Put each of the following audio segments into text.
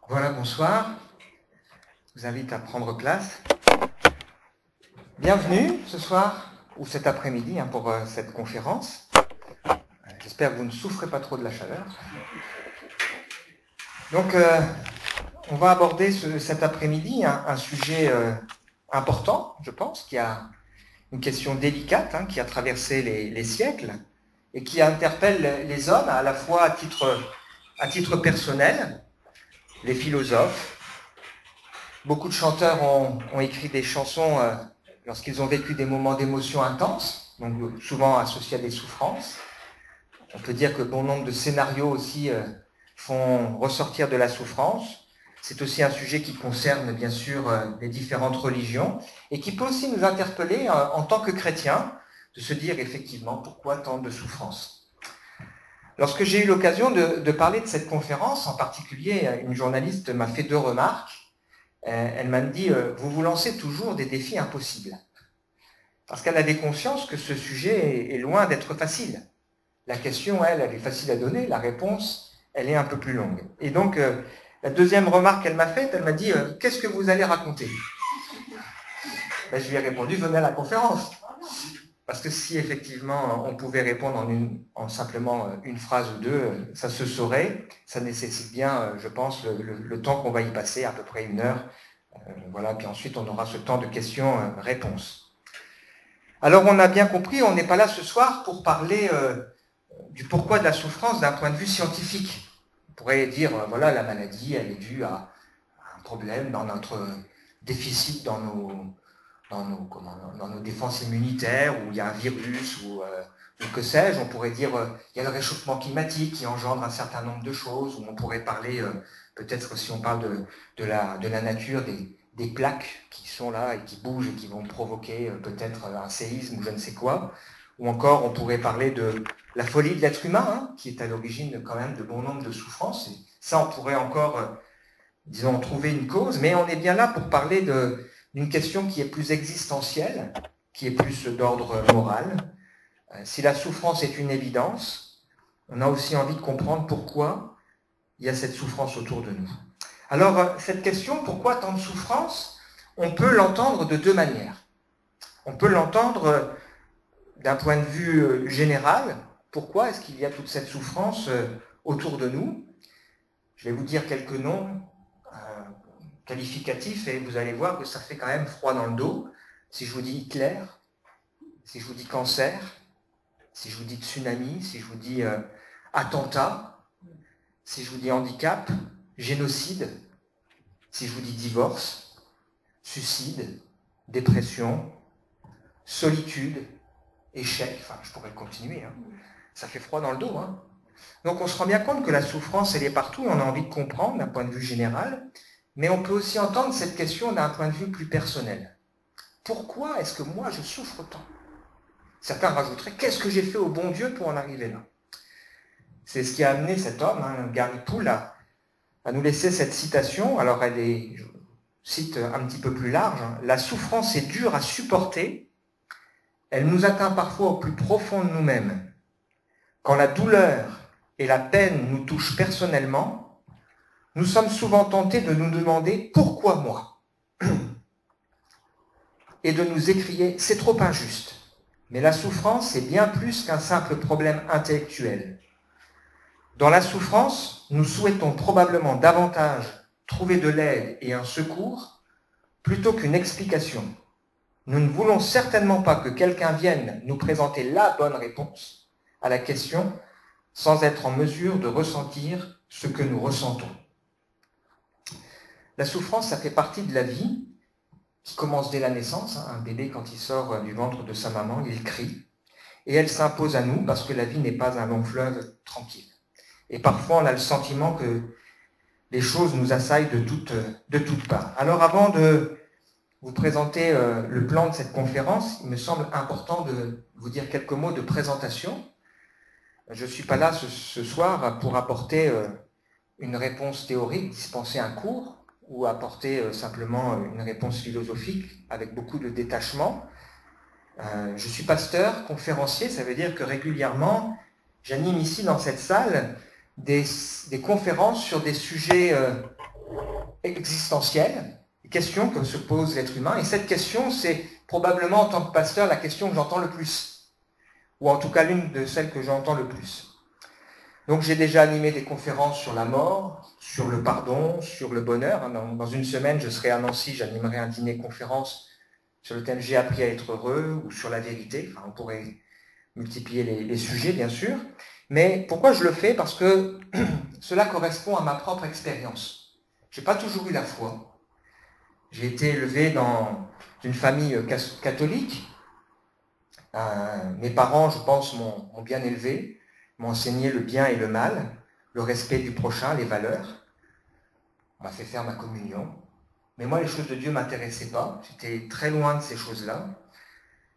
Voilà, bonsoir. Je vous invite à prendre place. Bienvenue ce soir, ou cet après-midi, pour cette conférence. J'espère que vous ne souffrez pas trop de la chaleur. Donc, on va aborder cet après-midi un sujet important, je pense, qui a une question délicate, qui a traversé les siècles et qui interpelle les hommes à la fois à titre personnel, les philosophes. Beaucoup de chanteurs ont écrit des chansons lorsqu'ils ont vécu des moments d'émotion intenses, donc souvent associés à des souffrances. On peut dire que bon nombre de scénarios aussi font ressortir de la souffrance. C'est aussi un sujet qui concerne bien sûr les différentes religions et qui peut aussi nous interpeller en tant que chrétiens, de se dire effectivement pourquoi tant de souffrance. Lorsque j'ai eu l'occasion de parler de cette conférence, en particulier, une journaliste m'a fait 2 remarques. Elle m'a dit « Vous vous lancez toujours des défis impossibles ». Parce qu'elle avait conscience que ce sujet est loin d'être facile. La question, elle est facile à donner, la réponse, elle est un peu plus longue. Et donc, la deuxième remarque qu'elle m'a faite, elle m'a dit « Qu'est-ce que vous allez raconter ?» Je lui ai répondu « Venez à la conférence ». Parce que si effectivement on pouvait répondre en simplement une phrase ou 2, ça se saurait. Ça nécessite bien, je pense, le temps qu'on va y passer, à peu près 1 heure. Voilà, puis ensuite on aura ce temps de questions-réponses. Alors on a bien compris, on n'est pas là ce soir pour parler du pourquoi de la souffrance d'un point de vue scientifique. On pourrait dire, voilà, la maladie, elle est due à un problème dans notre déficit dans nos défenses immunitaires, où il y a un virus, ou que sais-je. On pourrait dire il y a le réchauffement climatique qui engendre un certain nombre de choses, ou on pourrait parler, peut-être si on parle de la nature, des plaques qui sont là et qui bougent et qui vont provoquer peut-être un séisme ou je ne sais quoi. Ou encore, on pourrait parler de la folie de l'être humain, qui est à l'origine quand même de bon nombre de souffrances. Et ça, on pourrait encore, disons, trouver une cause, mais on est bien là pour parler d'une question qui est plus existentielle, qui est plus d'ordre moral. Si la souffrance est une évidence, on a aussi envie de comprendre pourquoi il y a cette souffrance autour de nous. Alors, cette question, pourquoi tant de souffrance, on peut l'entendre de 2 manières. On peut l'entendre d'un point de vue général. Pourquoi est-ce qu'il y a toute cette souffrance autour de nous? Je vais vous dire quelques noms qualificatif et vous allez voir que ça fait quand même froid dans le dos. Si je vous dis Hitler, si je vous dis cancer, si je vous dis tsunami, si je vous dis attentat, si je vous dis handicap, génocide, si je vous dis divorce, suicide, dépression, solitude, échec, enfin je pourrais continuer, ça fait froid dans le dos. Donc on se rend bien compte que la souffrance elle est partout, on a envie de comprendre d'un point de vue général. Mais on peut aussi entendre cette question d'un point de vue plus personnel. Pourquoi est-ce que moi je souffre tant? Certains rajouteraient, qu'est-ce que j'ai fait au bon Dieu pour en arriver là? C'est ce qui a amené cet homme, Gary Poole, à nous laisser cette citation. Alors elle est, je cite un petit peu plus large, la souffrance est dure à supporter, elle nous atteint parfois au plus profond de nous-mêmes. Quand la douleur et la peine nous touchent personnellement, nous sommes souvent tentés de nous demander « Pourquoi moi ?» et de nous écrier « C'est trop injuste ». Mais la souffrance est bien plus qu'un simple problème intellectuel. Dans la souffrance, nous souhaitons probablement davantage trouver de l'aide et un secours plutôt qu'une explication. Nous ne voulons certainement pas que quelqu'un vienne nous présenter la bonne réponse à la question sans être en mesure de ressentir ce que nous ressentons. La souffrance, ça fait partie de la vie qui commence dès la naissance. Un bébé, quand il sort du ventre de sa maman, il crie. Et elle s'impose à nous parce que la vie n'est pas un long fleuve tranquille. Et parfois, on a le sentiment que les choses nous assaillent de toutes parts. Alors, avant de vous présenter le plan de cette conférence, il me semble important de vous dire quelques mots de présentation. Je ne suis pas là ce soir pour apporter une réponse théorique, dispenser un cours, ou apporter simplement une réponse philosophique avec beaucoup de détachement. Je suis pasteur, conférencier, ça veut dire que régulièrement, j'anime ici dans cette salle des conférences sur des sujets existentiels, des questions que se pose l'être humain. Et cette question, c'est probablement en tant que pasteur la question que j'entends le plus, ou en tout cas l'une de celles que j'entends le plus. Donc j'ai déjà animé des conférences sur la mort, sur le pardon, sur le bonheur. Dans une semaine, je serai à Nancy, j'animerai un dîner-conférence sur le thème « J'ai appris à être heureux » ou sur la vérité. Enfin, on pourrait multiplier les sujets, bien sûr. Mais pourquoi je le fais? Parce que cela correspond à ma propre expérience. Je n'ai pas toujours eu la foi. J'ai été élevé dans une famille catholique. Mes parents, je pense, m'ont bien élevé, m'ont enseigné le bien et le mal, le respect du prochain, les valeurs. On m'a fait faire ma communion. Mais moi, les choses de Dieu ne m'intéressaient pas. J'étais très loin de ces choses-là.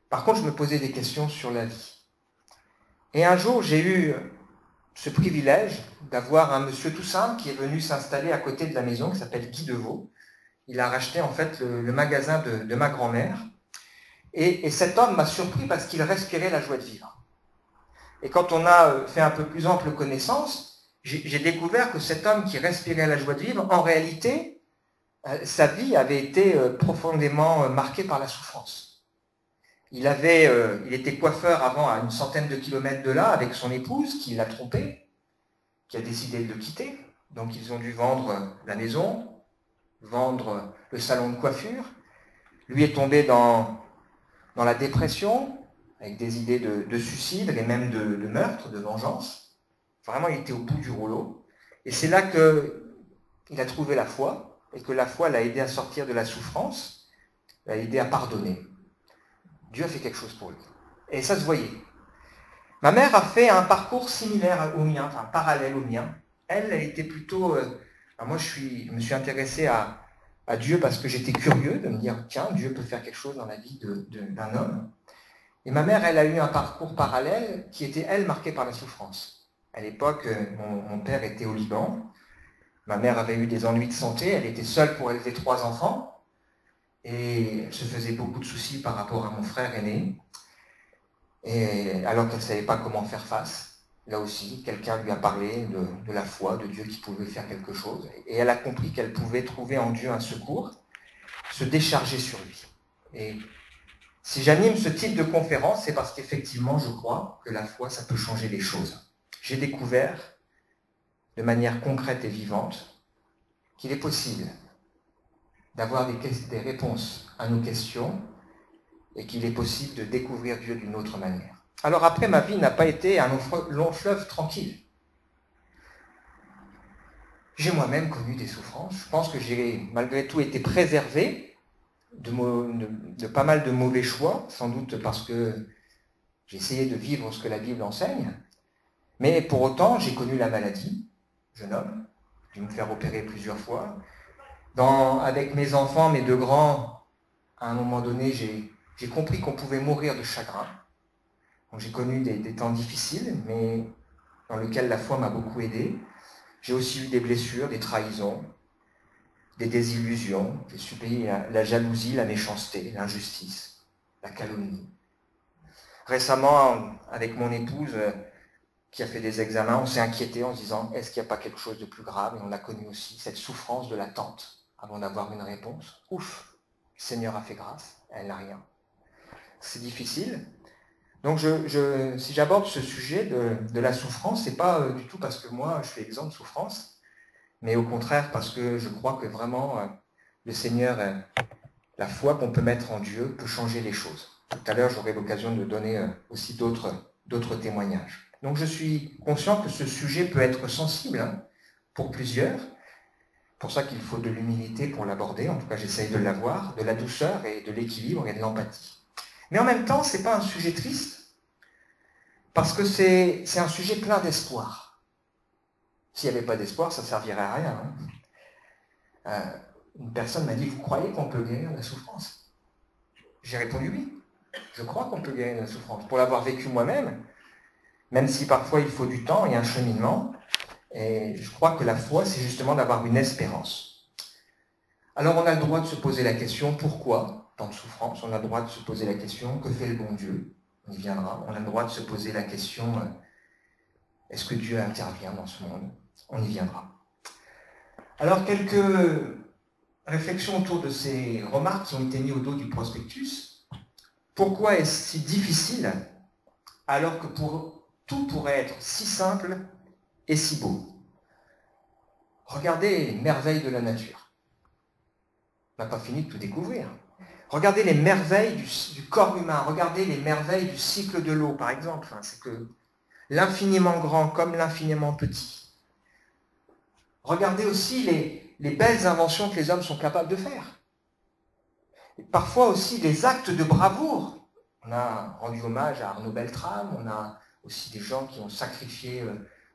Par contre, je me posais des questions sur la vie. Et un jour, j'ai eu ce privilège d'avoir un monsieur tout simple qui est venu s'installer à côté de la maison, qui s'appelle Guy Deveau. Il a racheté en fait le magasin de ma grand-mère. Et cet homme m'a surpris parce qu'il respirait la joie de vivre. Et quand on a fait un peu plus ample connaissance, j'ai découvert que cet homme qui respirait la joie de vivre, en réalité, sa vie avait été profondément marquée par la souffrance. Il était coiffeur avant à une centaine de kilomètres de là avec son épouse qui l'a trompé, qui a décidé de le quitter. Donc ils ont dû vendre la maison, vendre le salon de coiffure. Lui est tombé dans la dépression, avec des idées de suicide et même de meurtre, de vengeance. Vraiment, il était au bout du rouleau. Et c'est là qu'il a trouvé la foi, et que la foi l'a aidé à sortir de la souffrance, l'a aidé à pardonner. Dieu a fait quelque chose pour lui. Et ça se voyait. Ma mère a fait un parcours similaire au mien, enfin parallèle au mien. Elle était plutôt... moi, je me suis intéressé à Dieu parce que j'étais curieux de me dire, tiens, Dieu peut faire quelque chose dans la vie d'un homme. Et ma mère, elle a eu un parcours parallèle qui était, elle, marqué par la souffrance. À l'époque, mon père était au Liban. Ma mère avait eu des ennuis de santé. Elle était seule pour élever 3 enfants. Et elle se faisait beaucoup de soucis par rapport à mon frère aîné. Et alors qu'elle ne savait pas comment faire face. Là aussi, quelqu'un lui a parlé de la foi, de Dieu qui pouvait faire quelque chose. Et elle a compris qu'elle pouvait trouver en Dieu un secours, se décharger sur lui. Et si j'anime ce type de conférence, c'est parce qu'effectivement, je crois que la foi, ça peut changer les choses. J'ai découvert, de manière concrète et vivante, qu'il est possible d'avoir des réponses à nos questions et qu'il est possible de découvrir Dieu d'une autre manière. Alors après, ma vie n'a pas été un long fleuve tranquille. J'ai moi-même connu des souffrances. Je pense que j'ai malgré tout été préservé de pas mal de mauvais choix, sans doute parce que j'ai essayé de vivre ce que la Bible enseigne. Mais pour autant, j'ai connu la maladie, jeune homme. J'ai dû me faire opérer plusieurs fois. Avec mes enfants, mes 2 grands, à un moment donné, j'ai compris qu'on pouvait mourir de chagrin. Donc, j'ai connu des temps difficiles, mais dans lesquels la foi m'a beaucoup aidé. J'ai aussi eu des blessures, des trahisons, des désillusions. J'ai subi la jalousie, la méchanceté, l'injustice, la calomnie. Récemment, avec mon épouse qui a fait des examens, on s'est inquiété en se disant est-ce qu'il n'y a pas quelque chose de plus grave? Et on a connu aussi cette souffrance de l'attente avant d'avoir une réponse. Ouf, le Seigneur a fait grâce, elle n'a rien. C'est difficile. Donc si j'aborde ce sujet de la souffrance, c'est pas du tout parce que moi je suis exempt de souffrance, mais au contraire parce que je crois que vraiment le Seigneur, la foi qu'on peut mettre en Dieu peut changer les choses. Tout à l'heure, j'aurai l'occasion de donner aussi d'autres témoignages. Donc je suis conscient que ce sujet peut être sensible pour plusieurs. C'est pour ça qu'il faut de l'humilité pour l'aborder. En tout cas, j'essaye de l'avoir, de la douceur et de l'équilibre et de l'empathie. Mais en même temps, ce n'est pas un sujet triste, parce que c'est un sujet plein d'espoir. S'il n'y avait pas d'espoir, ça ne servirait à rien. Une personne m'a dit, vous croyez qu'on peut guérir la souffrance? J'ai répondu oui, je crois qu'on peut guérir la souffrance. Pour l'avoir vécu moi-même, même si parfois il faut du temps et un cheminement, et je crois que la foi, c'est justement d'avoir une espérance. Alors on a le droit de se poser la question, pourquoi tant de souffrance? On a le droit de se poser la question, que fait le bon Dieu? On y viendra. On a le droit de se poser la question, est-ce que Dieu intervient dans ce monde? On y viendra. Alors, quelques réflexions autour de ces remarques qui ont été mises au dos du prospectus. Pourquoi est-ce si difficile alors que tout pourrait être si simple et si beau? Regardez les merveilles de la nature. On n'a pas fini de tout découvrir. Regardez les merveilles du corps humain, regardez les merveilles du cycle de l'eau, par exemple. C'est que l'infiniment grand comme l'infiniment petit. Regardez aussi les belles inventions que les hommes sont capables de faire. Et parfois aussi des actes de bravoure. On a rendu hommage à Arnaud Beltrame, on a aussi des gens qui ont sacrifié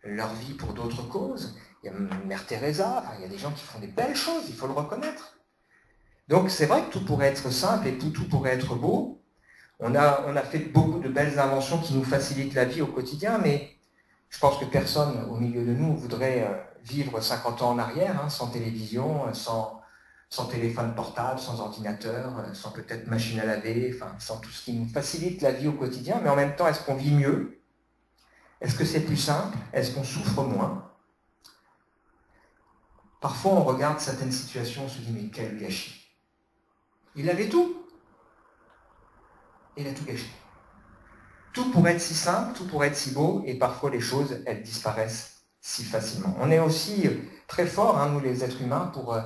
leur vie pour d'autres causes. Il y a Mère Teresa, il y a des gens qui font des belles choses, il faut le reconnaître. Donc c'est vrai que tout pourrait être simple et tout pourrait être beau. On a fait beaucoup de belles inventions qui nous facilitent la vie au quotidien, mais je pense que personne au milieu de nous voudrait vivre 50 ans en arrière, sans télévision, sans téléphone portable, sans ordinateur, sans peut-être machine à laver, sans tout ce qui nous facilite la vie au quotidien. Mais en même temps, est-ce qu'on vit mieux? Est-ce que c'est plus simple? Est-ce qu'on souffre moins? Parfois, on regarde certaines situations, on se dit, mais quel gâchis. Il avait tout. Il a tout gâché. Tout pourrait être si simple, tout pourrait être si beau, et parfois les choses, elles disparaissent si facilement. On est aussi très forts, nous les êtres humains, pour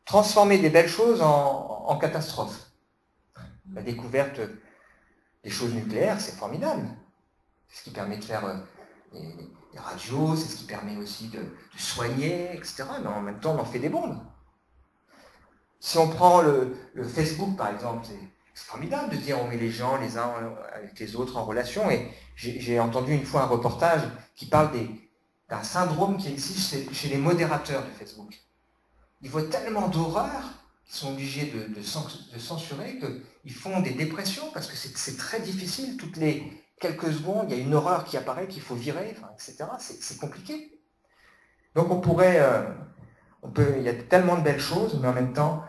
transformer des belles choses en catastrophes. La découverte des choses nucléaires, c'est formidable. C'est ce qui permet de faire des radios, c'est ce qui permet aussi de soigner, etc. Mais en même temps, on en fait des bombes. Si on prend le Facebook, par exemple, c'est formidable de dire on met les gens les uns avec les autres en relation. Et j'ai entendu une fois un reportage qui parle d'un syndrome qui existe chez les modérateurs de Facebook. Ils voient tellement d'horreurs qu'ils sont obligés de censurer qu'ils font des dépressions parce que c'est très difficile. Toutes les quelques secondes, il y a une horreur qui apparaît qu'il faut virer, etc. C'est compliqué. Donc il y a tellement de belles choses, mais en même temps,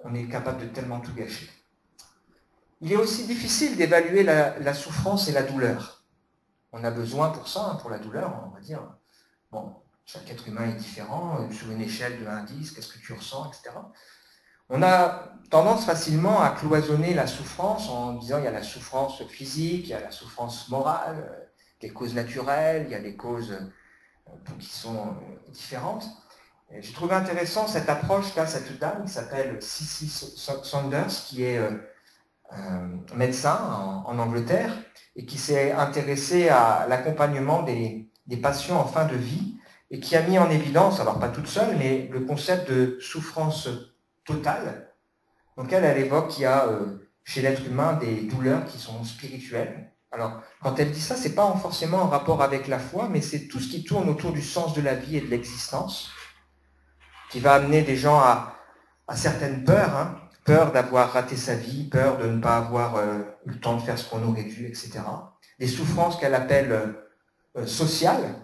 on est capable de tellement tout gâcher. Il est aussi difficile d'évaluer la souffrance et la douleur. On a besoin pour ça, pour la douleur, on va dire, bon, chaque être humain est différent, sur une échelle de 1 à 10, qu'est-ce que tu ressens, etc. On a tendance facilement à cloisonner la souffrance en disant il y a la souffrance physique, il y a la souffrance morale, des causes naturelles, il y a des causes qui sont différentes. J'ai trouvé intéressant cette approche-là, cette dame qui s'appelle Cici Saunders, qui est médecin en Angleterre et qui s'est intéressée à l'accompagnement des patients en fin de vie et qui a mis en évidence, alors pas toute seule, mais le concept de souffrance totale. Donc elle évoque qu'il y a chez l'être humain des douleurs qui sont spirituelles. Alors quand elle dit ça, c'est pas forcément en rapport avec la foi, mais c'est tout ce qui tourne autour du sens de la vie et de l'existence, qui va amener des gens à certaines peurs, peur d'avoir raté sa vie, peur de ne pas avoir eu le temps de faire ce qu'on aurait dû, etc. Des souffrances qu'elle appelle sociales,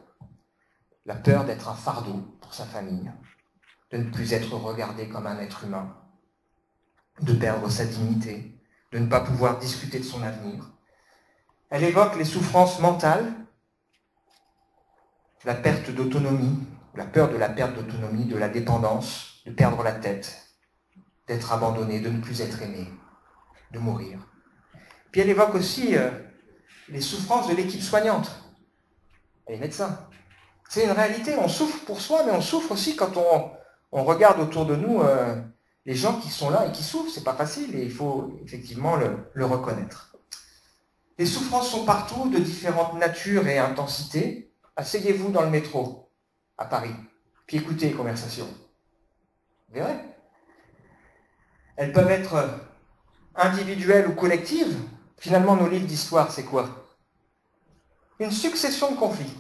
la peur d'être un fardeau pour sa famille, de ne plus être regardé comme un être humain, de perdre sa dignité, de ne pas pouvoir discuter de son avenir. Elle évoque les souffrances mentales, la perte d'autonomie, la peur de la perte d'autonomie, de la dépendance, de perdre la tête, d'être abandonné, de ne plus être aimé, de mourir. Puis elle évoque aussi les souffrances de l'équipe soignante. Elle est médecin. C'est une réalité, on souffre pour soi, mais on souffre aussi quand on regarde autour de nous les gens qui sont là et qui souffrent. C'est pas facile et il faut effectivement le reconnaître. Les souffrances sont partout, de différentes natures et intensités. Asseyez-vous dans le métro à Paris, puis écoutez les conversations. Vous verrez. Elles peuvent être individuelles ou collectives. Finalement, nos livres d'histoire, c'est quoi? Une succession de conflits.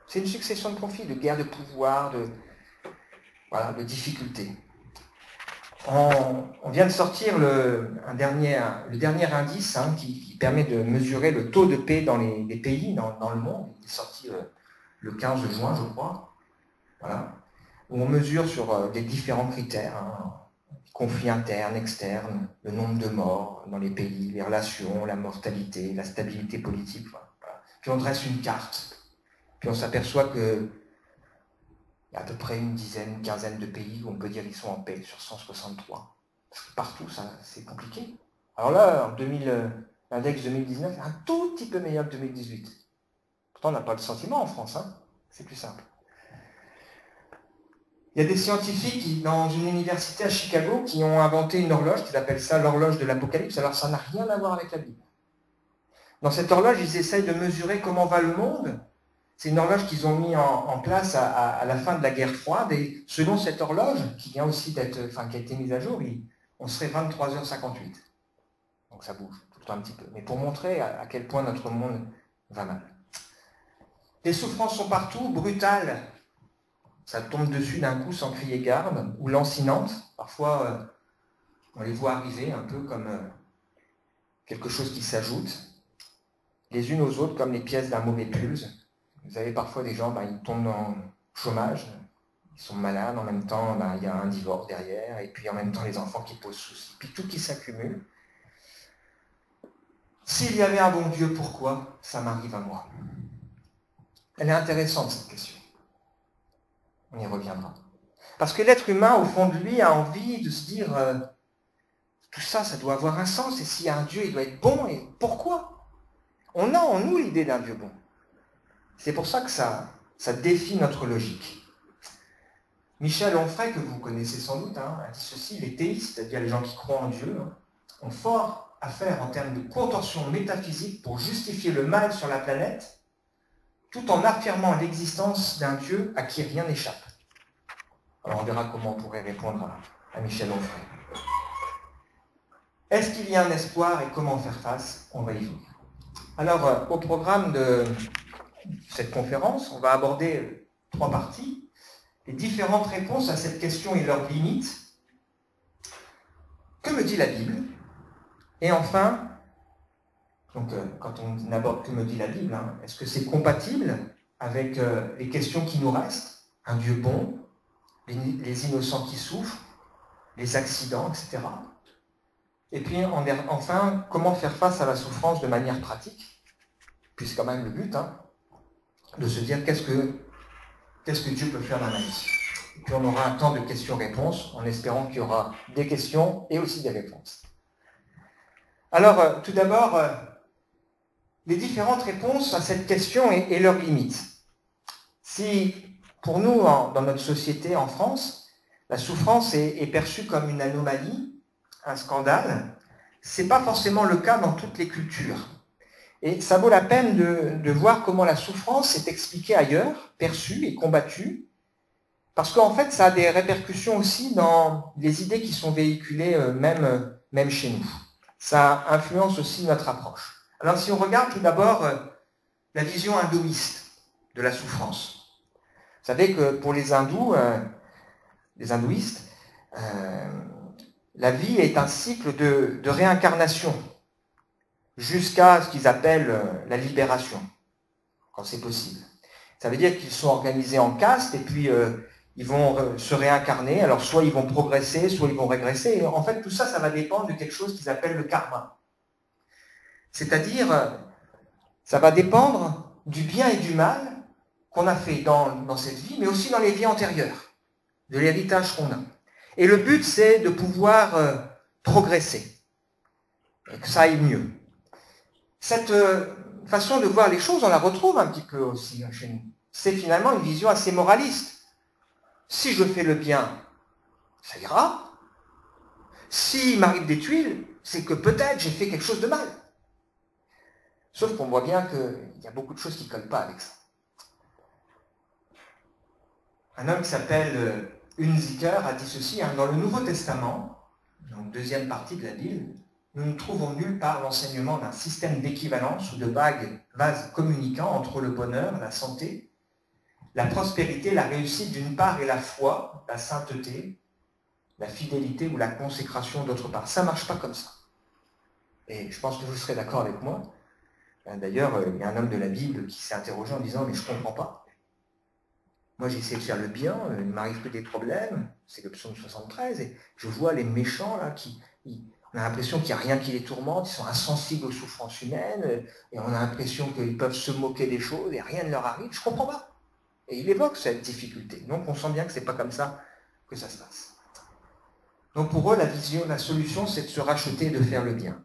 C'est une succession de conflits, de guerres de pouvoir, de difficultés. On vient de sortir le dernier indice qui permet de mesurer le taux de paix dans les pays, dans le monde. Il est sorti le 15 juin, je crois. Voilà. Où on mesure sur des différents critères. Conflits internes, externes, le nombre de morts dans les pays, les relations, la mortalité, la stabilité politique. Voilà. Puis on dresse une carte. Puis on s'aperçoit que y a à peu près une dizaine, une quinzaine de pays où on peut dire qu'ils sont en paix sur 163. Parce que partout, ça, c'est compliqué. Alors là, l'index 2019 est un tout petit peu meilleur que 2018. Pourtant, on n'a pas le sentiment en France, hein. C'est plus simple. Il y a des scientifiques dans une université à Chicago qui ont inventé une horloge, qu'ils appellent ça l'horloge de l'Apocalypse. Alors ça n'a rien à voir avec la Bible. Dans cette horloge, ils essayent de mesurer comment va le monde. C'est une horloge qu'ils ont mis en place à la fin de la guerre froide. Et selon cette horloge, qui vient aussi qui a été mise à jour, on serait 23h58. Donc ça bouge tout le temps un petit peu. Mais pour montrer à quel point notre monde va mal. Les souffrances sont partout, brutales. Ça tombe dessus d'un coup sans crier garde, ou lancinantes. Parfois, on les voit arriver un peu comme quelque chose qui s'ajoute, les unes aux autres comme les pièces d'un mauvais pulse. Vous avez parfois des gens, ils tombent dans le chômage, ils sont malades, en même temps, il y a un divorce derrière, et puis en même temps les enfants qui posent souci, puis tout qui s'accumule. S'il y avait un bon Dieu, pourquoi ça m'arrive à moi? Elle est intéressante cette question. On y reviendra. Parce que l'être humain, au fond de lui, a envie de se dire tout ça, ça doit avoir un sens, et s'il y a un Dieu, il doit être bon, et pourquoi? On a en nous l'idée d'un Dieu bon. C'est pour ça que ça défie notre logique. Michel Onfray, que vous connaissez sans doute, a dit ceci: les théistes, c'est-à-dire les gens qui croient en Dieu, ont fort à faire en termes de contorsion métaphysique pour justifier le mal sur la planète, tout en affirmant l'existence d'un Dieu à qui rien n'échappe. Alors on verra comment on pourrait répondre à Michel Onfray. Est-ce qu'il y a un espoir et comment faire face? On va y venir. Alors, au programme de cette conférence, on va aborder 3 parties. Les différentes réponses à cette question et leurs limites. Que me dit la Bible? Et enfin, donc, quand on aborde que me dit la Bible, est-ce que c'est compatible avec les questions qui nous restent? Un Dieu bon, les innocents qui souffrent, les accidents, etc. Et puis, enfin, comment faire face à la souffrance de manière pratique? Puis c'est quand même le but, de se dire qu'est-ce que Dieu peut faire dans ma vie. Et puis on aura un temps de questions-réponses, en espérant qu'il y aura des questions et aussi des réponses. Alors, tout d'abord, les différentes réponses à cette question et leurs limites. Si, pour nous, dans notre société en France, la souffrance est perçue comme une anomalie, un scandale, ce n'est pas forcément le cas dans toutes les cultures. Et ça vaut la peine de voir comment la souffrance est expliquée ailleurs, perçue et combattue, parce qu'en fait, ça a des répercussions aussi dans les idées qui sont véhiculées même chez nous. Ça influence aussi notre approche. Alors si on regarde tout d'abord la vision hindouiste de la souffrance. Vous savez que pour les hindous, les hindouistes, la vie est un cycle de réincarnation jusqu'à ce qu'ils appellent la libération, quand c'est possible. Ça veut dire qu'ils sont organisés en castes et puis ils vont se réincarner. Alors soit ils vont progresser, soit ils vont régresser. Et en fait, tout ça, ça va dépendre de quelque chose qu'ils appellent le karma. C'est-à-dire, ça va dépendre du bien et du mal qu'on a fait dans cette vie, mais aussi dans les vies antérieures, de l'héritage qu'on a. Et le but, c'est de pouvoir progresser, et que ça aille mieux. Cette façon de voir les choses, on la retrouve un petit peu aussi chez nous. C'est finalement une vision assez moraliste. Si je fais le bien, ça ira. S'il m'arrive des tuiles, c'est que peut-être j'ai fait quelque chose de mal. Sauf qu'on voit bien qu'il y a beaucoup de choses qui ne collent pas avec ça. Un homme qui s'appelle Hunziker a dit ceci, dans le Nouveau Testament, donc deuxième partie de la Bible, nous ne trouvons nulle part l'enseignement d'un système d'équivalence ou de vases communicants entre le bonheur, la santé, la prospérité, la réussite d'une part et la foi, la sainteté, la fidélité ou la consécration d'autre part. Ça ne marche pas comme ça. Et je pense que vous serez d'accord avec moi. D'ailleurs, il y a un homme de la Bible qui s'est interrogé en disant « mais je ne comprends pas. Moi, j'ai essayé de faire le bien, il ne m'arrive que des problèmes. » C'est le psaume 73. Et je vois les méchants là on a l'impression qu'il n'y a rien qui les tourmente, ils sont insensibles aux souffrances humaines, et on a l'impression qu'ils peuvent se moquer des choses et rien ne leur arrive. Je ne comprends pas. Et il évoque cette difficulté. Donc on sent bien que ce n'est pas comme ça que ça se passe. Donc pour eux, la solution, c'est de se racheter et de faire le bien.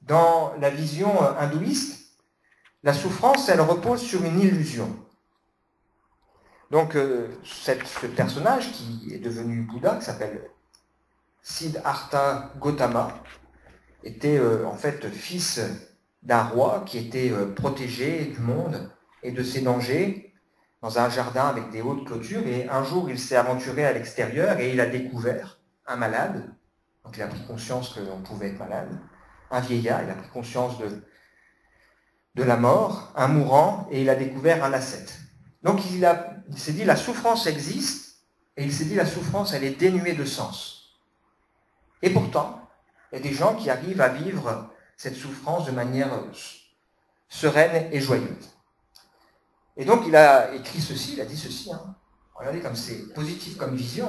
Dans la vision hindouiste, la souffrance, elle repose sur une illusion. Donc ce personnage qui est devenu Bouddha, qui s'appelle Siddhartha Gautama, était en fait fils d'un roi qui était protégé du monde et de ses dangers dans un jardin avec des hautes clôtures. Et un jour, il s'est aventuré à l'extérieur et il a découvert un malade. Donc il a pris conscience qu'on pouvait être malade. Un vieillard, il a pris conscience de la mort, un mourant, et il a découvert un ascète. Donc il s'est dit, la souffrance existe, et il s'est dit, la souffrance, elle est dénuée de sens. Et pourtant, il y a des gens qui arrivent à vivre cette souffrance de manière sereine et joyeuse. Et donc il a écrit ceci, il a dit ceci, regardez comme c'est positif comme vision,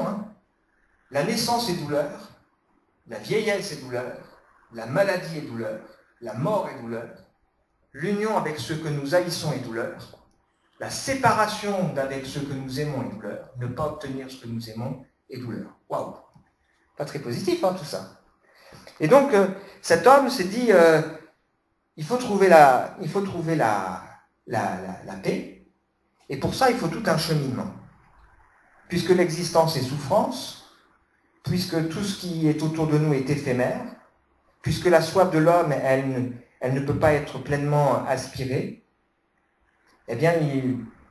la naissance est douleur, la vieillesse est douleur, la maladie est douleur, la mort est douleur, l'union avec ceux que nous haïssons est douleur, la séparation d'avec ceux que nous aimons est douleur, ne pas obtenir ce que nous aimons est douleur. Waouh! Pas très positif, tout ça. Et donc, cet homme s'est dit, il faut trouver la paix, et pour ça, il faut tout un cheminement. Puisque l'existence est souffrance, puisque tout ce qui est autour de nous est éphémère, puisque la soif de l'homme, elle ne peut pas être pleinement aspirée, eh bien,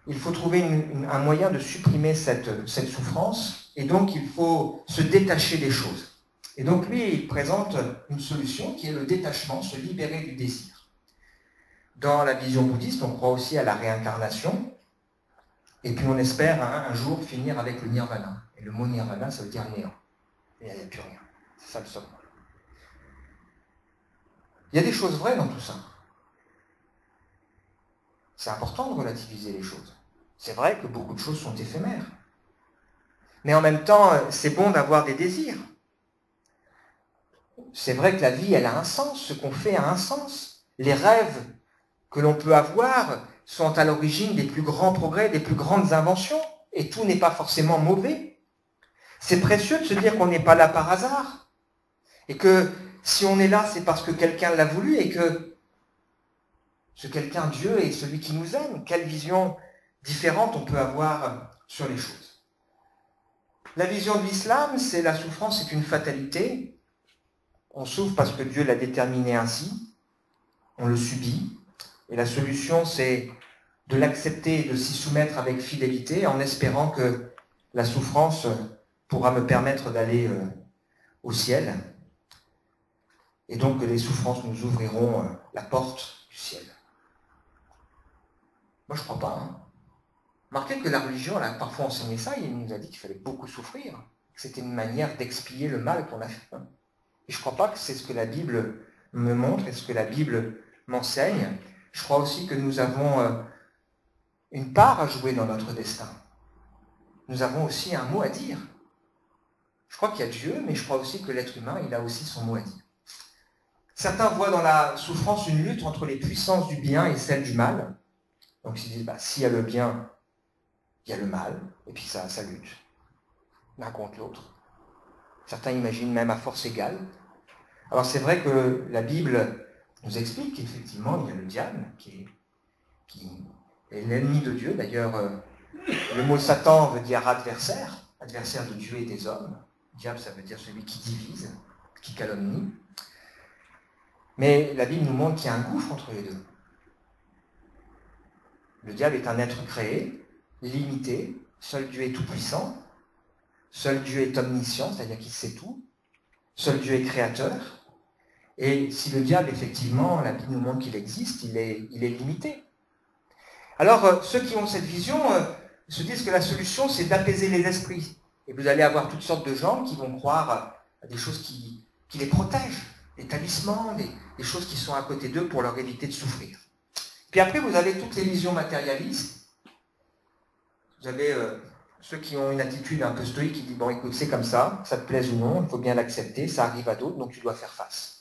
il faut trouver un moyen de supprimer cette souffrance, et donc il faut se détacher des choses. Et donc lui, il présente une solution qui est le détachement, se libérer du désir. Dans la vision bouddhiste, on croit aussi à la réincarnation, et puis on espère un jour finir avec le nirvana. Et le mot nirvana, ça veut dire néant. Et il n'y a plus rien. C'est ça le sommet. Il y a des choses vraies dans tout ça. C'est important de relativiser les choses. C'est vrai que beaucoup de choses sont éphémères. Mais en même temps, c'est bon d'avoir des désirs. C'est vrai que la vie, elle a un sens. Ce qu'on fait a un sens. Les rêves que l'on peut avoir sont à l'origine des plus grands progrès, des plus grandes inventions. Et tout n'est pas forcément mauvais. C'est précieux de se dire qu'on n'est pas là par hasard. Et que si on est là, c'est parce que quelqu'un l'a voulu et que ce quelqu'un, Dieu, est celui qui nous aime. Quelle vision différente on peut avoir sur les choses. La vision de l'islam, c'est la souffrance, c'est une fatalité. On souffre parce que Dieu l'a déterminé ainsi. On le subit. Et la solution, c'est de l'accepter et de s'y soumettre avec fidélité en espérant que la souffrance pourra me permettre d'aller au ciel. Et donc que les souffrances nous ouvriront la porte du ciel. Moi, je ne crois pas. Remarquez que la religion, elle a parfois enseigné ça, il nous a dit qu'il fallait beaucoup souffrir, que c'était une manière d'expier le mal qu'on a fait. Et je ne crois pas que c'est ce que la Bible me montre et ce que la Bible m'enseigne. Je crois aussi que nous avons une part à jouer dans notre destin. Nous avons aussi un mot à dire. Je crois qu'il y a Dieu, mais je crois aussi que l'être humain, il a aussi son mot à dire. Certains voient dans la souffrance une lutte entre les puissances du bien et celles du mal. Donc ils disent, s'il y a le bien, il y a le mal, et puis ça lutte, l'un contre l'autre. Certains imaginent même à force égale. Alors c'est vrai que la Bible nous explique qu'effectivement, il y a le diable, qui est l'ennemi de Dieu. D'ailleurs, le mot Satan veut dire adversaire de Dieu et des hommes. Diable, ça veut dire celui qui divise, qui calomnie. Mais la Bible nous montre qu'il y a un gouffre entre les deux. Le diable est un être créé, limité, seul Dieu est tout-puissant, seul Dieu est omniscient, c'est-à-dire qu'il sait tout, seul Dieu est créateur, et si le diable, effectivement, la Bible nous montre qu'il existe, il est limité. Alors, ceux qui ont cette vision se disent que la solution, c'est d'apaiser les esprits. Et vous allez avoir toutes sortes de gens qui vont croire à des choses qui les protègent, des talismans, des choses qui sont à côté d'eux pour leur éviter de souffrir. Puis après, vous avez toutes les visions matérialistes. Vous avez ceux qui ont une attitude un peu stoïque qui disent, bon écoute, c'est comme ça te plaise ou non, il faut bien l'accepter, ça arrive à d'autres, donc tu dois faire face.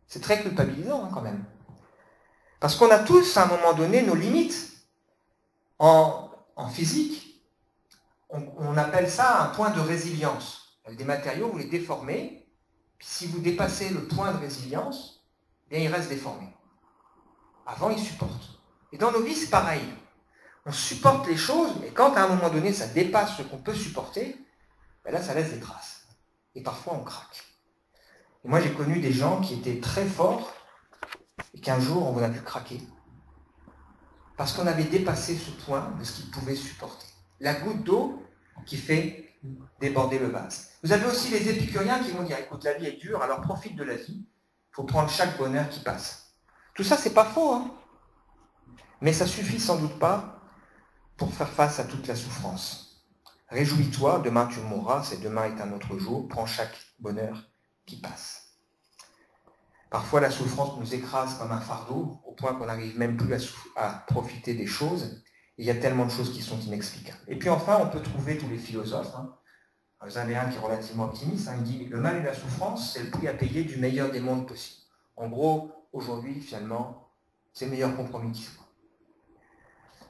C'est très culpabilisant quand même. Parce qu'on a tous, à un moment donné, nos limites. En physique, on appelle ça un point de résilience. Avec des matériaux, vous les déformez, puis si vous dépassez le point de résilience, bien, ils restent déformés. Avant, ils supportent. Et dans nos vies, c'est pareil. On supporte les choses, mais quand à un moment donné, ça dépasse ce qu'on peut supporter, ben là, ça laisse des traces. Et parfois, on craque. Et moi, j'ai connu des gens qui étaient très forts, et qu'un jour, on a pu craquer. Parce qu'on avait dépassé ce point de ce qu'ils pouvaient supporter. La goutte d'eau qui fait déborder le vase. Vous avez aussi les épicuriens qui vont dire, écoute, la vie est dure, alors profite de la vie. Il faut prendre chaque bonheur qui passe. Tout ça, c'est pas faux, hein. Mais ça suffit sans doute pas pour faire face à toute la souffrance. Réjouis-toi, demain tu mourras, c'est demain est un autre jour, prends chaque bonheur qui passe. Parfois la souffrance nous écrase comme un fardeau, au point qu'on n'arrive même plus à profiter des choses, et il y a tellement de choses qui sont inexplicables. Et puis enfin, on peut trouver tous les philosophes, hein. Vous en avez un qui est relativement optimiste, hein, il dit « Le mal et la souffrance, c'est le prix à payer du meilleur des mondes possible. » En gros, aujourd'hui, finalement, c'est le meilleur compromis qui soit.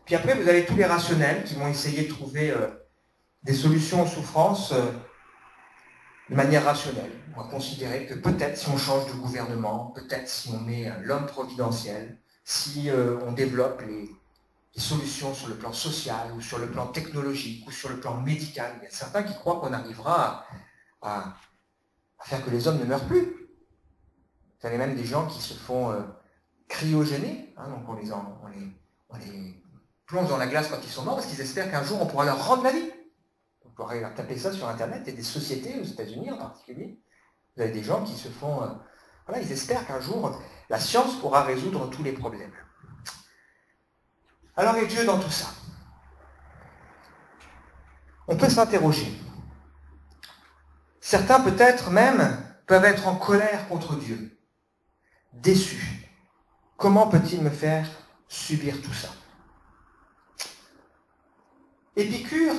Puis après, vous avez tous les rationnels qui vont essayer de trouver des solutions aux souffrances de manière rationnelle. On va considérer que peut-être si on change de gouvernement, peut-être si on met l'homme providentiel, si on développe les solutions sur le plan social ou sur le plan technologique ou sur le plan médical, il y a certains qui croient qu'on arrivera à faire que les hommes ne meurent plus. Vous avez même des gens qui se font cryogéner, hein, donc on les plonge dans la glace quand ils sont morts parce qu'ils espèrent qu'un jour on pourra leur rendre la vie. On pourrait leur taper ça sur Internet. Il y a des sociétés, aux États-Unis en particulier, vous avez des gens qui se font... voilà, ils espèrent qu'un jour la science pourra résoudre tous les problèmes. Alors, et Dieu dans tout ça? On peut s'interroger. Certains peut-être même peuvent être en colère contre Dieu, déçus. Comment peut-il me faire subir tout ça? Épicure,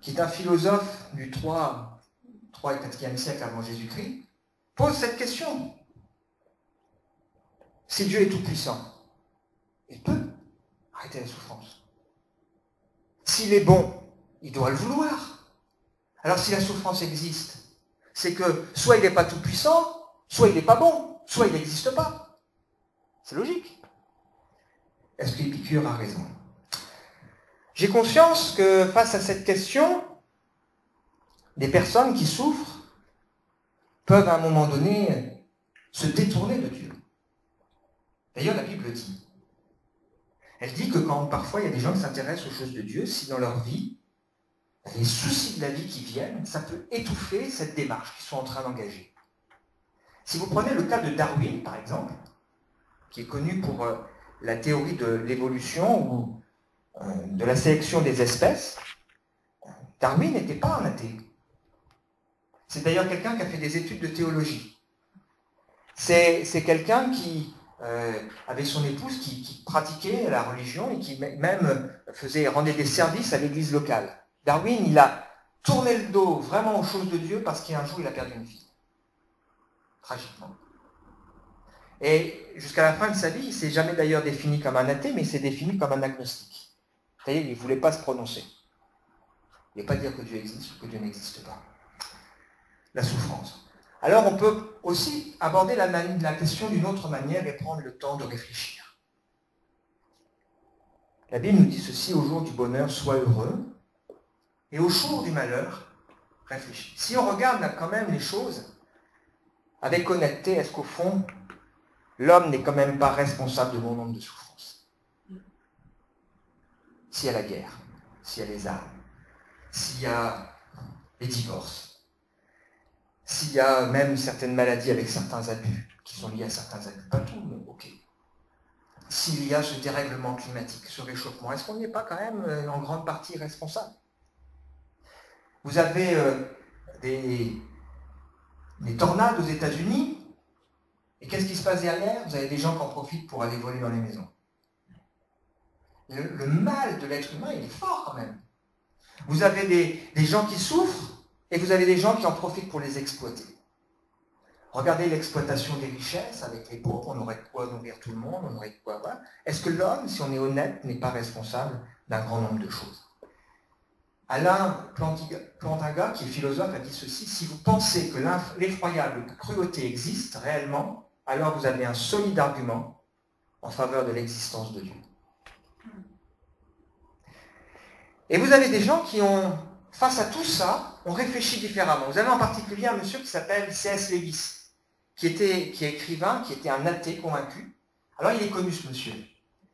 qui est un philosophe du 3 et 4e siècle avant Jésus-Christ, pose cette question. Si Dieu est tout-puissant, il peut arrêter la souffrance. S'il est bon, il doit le vouloir. Alors si la souffrance existe, c'est que soit il n'est pas tout-puissant, soit il n'est pas bon, soit il n'existe pas. C'est logique. Est-ce qu'Épicure a raison? J'ai conscience que face à cette question, des personnes qui souffrent peuvent à un moment donné se détourner de Dieu. D'ailleurs, la Bible dit. Elle dit que quand parfois il y a des gens qui s'intéressent aux choses de Dieu, si dans leur vie, les soucis de la vie qui viennent, ça peut étouffer cette démarche qu'ils sont en train d'engager. Si vous prenez le cas de Darwin, par exemple, qui est connu pour la théorie de l'évolution ou de la sélection des espèces, Darwin n'était pas un athée. C'est d'ailleurs quelqu'un qui a fait des études de théologie. C'est quelqu'un qui avait son épouse qui pratiquait la religion et qui même rendait des services à l'église locale. Darwin, il a tourné le dos vraiment aux choses de Dieu parce qu'un jour il a perdu une fille. Tragiquement. Et jusqu'à la fin de sa vie, il ne s'est jamais d'ailleurs défini comme un athée, mais il s'est défini comme un agnostique. C'est-à-dire qu'il ne voulait pas se prononcer. Il ne voulait pas dire que Dieu existe ou que Dieu n'existe pas. La souffrance. Alors on peut aussi aborder la question d'une autre manière et prendre le temps de réfléchir. La Bible nous dit ceci: au jour du bonheur, sois heureux, et au jour du malheur, réfléchis. Si on regarde là, quand même les choses avec honnêteté, est-ce qu'au fond, l'homme n'est quand même pas responsable de bon nombre de souffrances? S'il y a la guerre, s'il y a les armes, s'il y a les divorces, s'il y a même certaines maladies avec certains abus, qui sont liés à certains abus, pas tout, mais ok. S'il y a ce dérèglement climatique, ce réchauffement, est-ce qu'on n'y est pas quand même en grande partie responsable? Vous avez des tornades aux États-Unis, et qu'est-ce qui se passe derrière? Vous avez des gens qui en profitent pour aller voler dans les maisons. Le mal de l'être humain, il est fort quand même. Vous avez des gens qui souffrent, et vous avez des gens qui en profitent pour les exploiter. Regardez l'exploitation des richesses avec les pauvres, on aurait de quoi nourrir tout le monde, on aurait de quoi... Voilà. Est-ce que l'homme, si on est honnête, n'est pas responsable d'un grand nombre de choses. Alain Plantinga, qui est philosophe, a dit ceci: si vous pensez que l'effroyable cruauté existe réellement, alors vous avez un solide argument en faveur de l'existence de Dieu. Et vous avez des gens qui ont, face à tout ça, ont réfléchi différemment. Vous avez en particulier un monsieur qui s'appelle C.S. Lewis, qui est écrivain, qui était un athée convaincu. Alors il est connu, ce monsieur.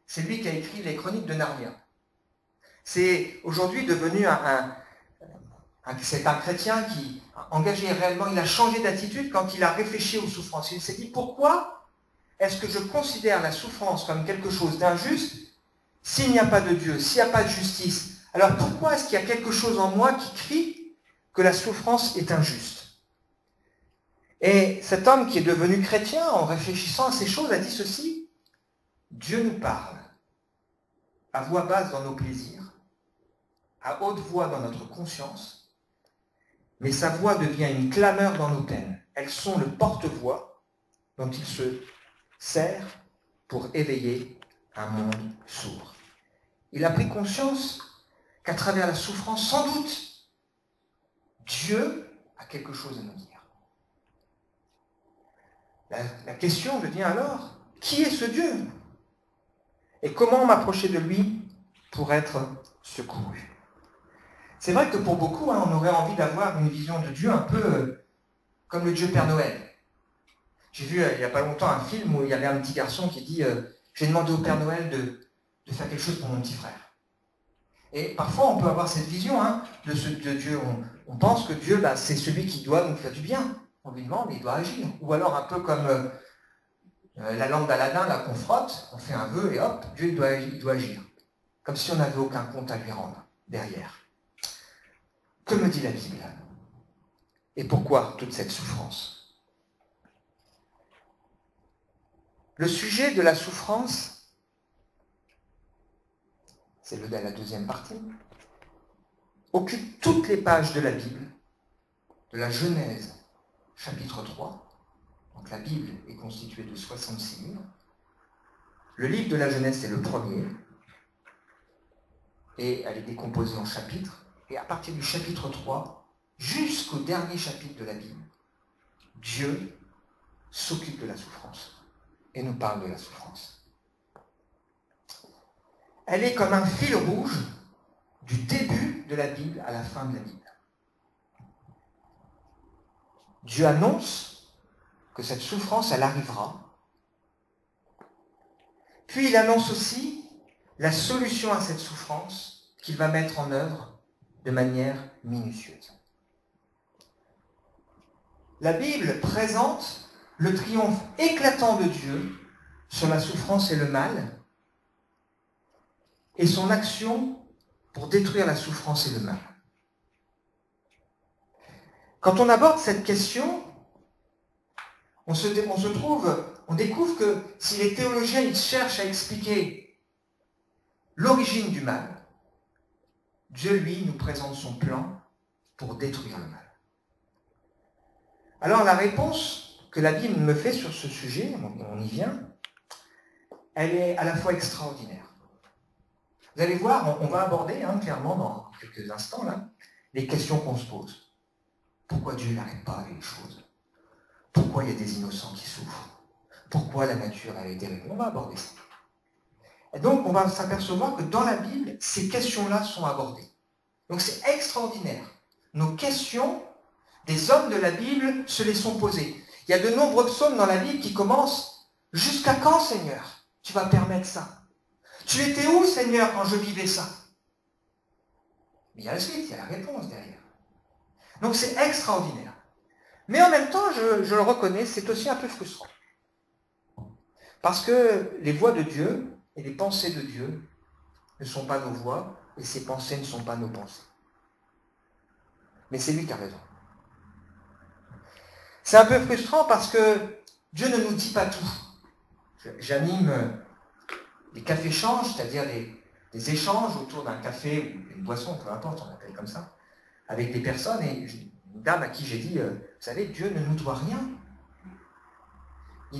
C'est lui qui a écrit les Chroniques de Narnia. C'est aujourd'hui devenu c'est un chrétien qui a engagé réellement, il a changé d'attitude quand il a réfléchi aux souffrances. Il s'est dit, pourquoi est-ce que je considère la souffrance comme quelque chose d'injuste s'il n'y a pas de Dieu, s'il n'y a pas de justice? Alors pourquoi est-ce qu'il y a quelque chose en moi qui crie que la souffrance est injuste? Et cet homme qui est devenu chrétien, en réfléchissant à ces choses, a dit ceci: Dieu nous parle à voix basse dans nos plaisirs, à haute voix dans notre conscience, mais sa voix devient une clameur dans nos peines. Elles sont le porte-voix dont il se sert pour éveiller un monde sourd. Il a pris conscience qu'à travers la souffrance, sans doute, Dieu a quelque chose à nous dire. La question devient alors, qui est ce Dieu? Et comment m'approcher de lui pour être secouru? C'est vrai que pour beaucoup, on aurait envie d'avoir une vision de Dieu un peu comme le Dieu Père Noël. J'ai vu il n'y a pas longtemps un film où il y avait un petit garçon qui dit j'ai demandé au Père Noël de faire quelque chose pour mon petit frère. Et parfois, on peut avoir cette vision de Dieu. On pense que Dieu, c'est celui qui doit nous faire du bien. On lui demande, mais il doit agir. Ou alors un peu comme la lampe d'Aladin, là qu'on frotte, on fait un vœu et hop, Dieu il doit agir. Comme si on n'avait aucun compte à lui rendre derrière. Que me dit la Bible? Et pourquoi toute cette souffrance? Le sujet de la souffrance, c'est la deuxième partie, occupe toutes les pages de la Bible, de la Genèse, chapitre 3. Donc la Bible est constituée de 66 livres. Le livre de la Genèse, c'est le premier. Et elle est décomposée en chapitres. Et à partir du chapitre 3, jusqu'au dernier chapitre de la Bible, Dieu s'occupe de la souffrance et nous parle de la souffrance. Elle est comme un fil rouge du début de la Bible à la fin de la Bible. Dieu annonce que cette souffrance, elle arrivera. Puis il annonce aussi la solution à cette souffrance qu'il va mettre en œuvre de manière minutieuse. La Bible présente le triomphe éclatant de Dieu sur la souffrance et le mal, et son action pour détruire la souffrance et le mal. Quand on aborde cette question, on découvre que si les théologiens ils cherchent à expliquer l'origine du mal, Dieu, lui, nous présente son plan pour détruire le mal. Alors la réponse que la Bible me fait sur ce sujet, on y vient, elle est à la fois extraordinaire. Vous allez voir, on va aborder clairement dans quelques instants là, les questions qu'on se pose. Pourquoi Dieu n'arrête pas avec les choses? Pourquoi il y a des innocents qui souffrent? Pourquoi la nature a été réglée? On va aborder ça. Et donc, on va s'apercevoir que dans la Bible, ces questions-là sont abordées. Donc, c'est extraordinaire. Nos questions, des hommes de la Bible, se les sont posées. Il y a de nombreux psaumes dans la Bible qui commencent « Jusqu'à quand, Seigneur, tu vas permettre ça? Tu étais où, Seigneur, quand je vivais ça ?» Mais il y a la suite, il y a la réponse derrière. Donc, c'est extraordinaire. Mais en même temps, je le reconnais, c'est aussi un peu frustrant. Parce que les voix de Dieu et les pensées de Dieu ne sont pas nos voix, et ses pensées ne sont pas nos pensées. Mais c'est lui qui a raison. C'est un peu frustrant parce que Dieu ne nous dit pas tout. J'anime des cafés-échanges, c'est-à-dire des échanges autour d'un café ou une boisson, peu importe, on l'appelle comme ça, avec des personnes, et une dame à qui j'ai dit, vous savez, Dieu ne nous doit rien.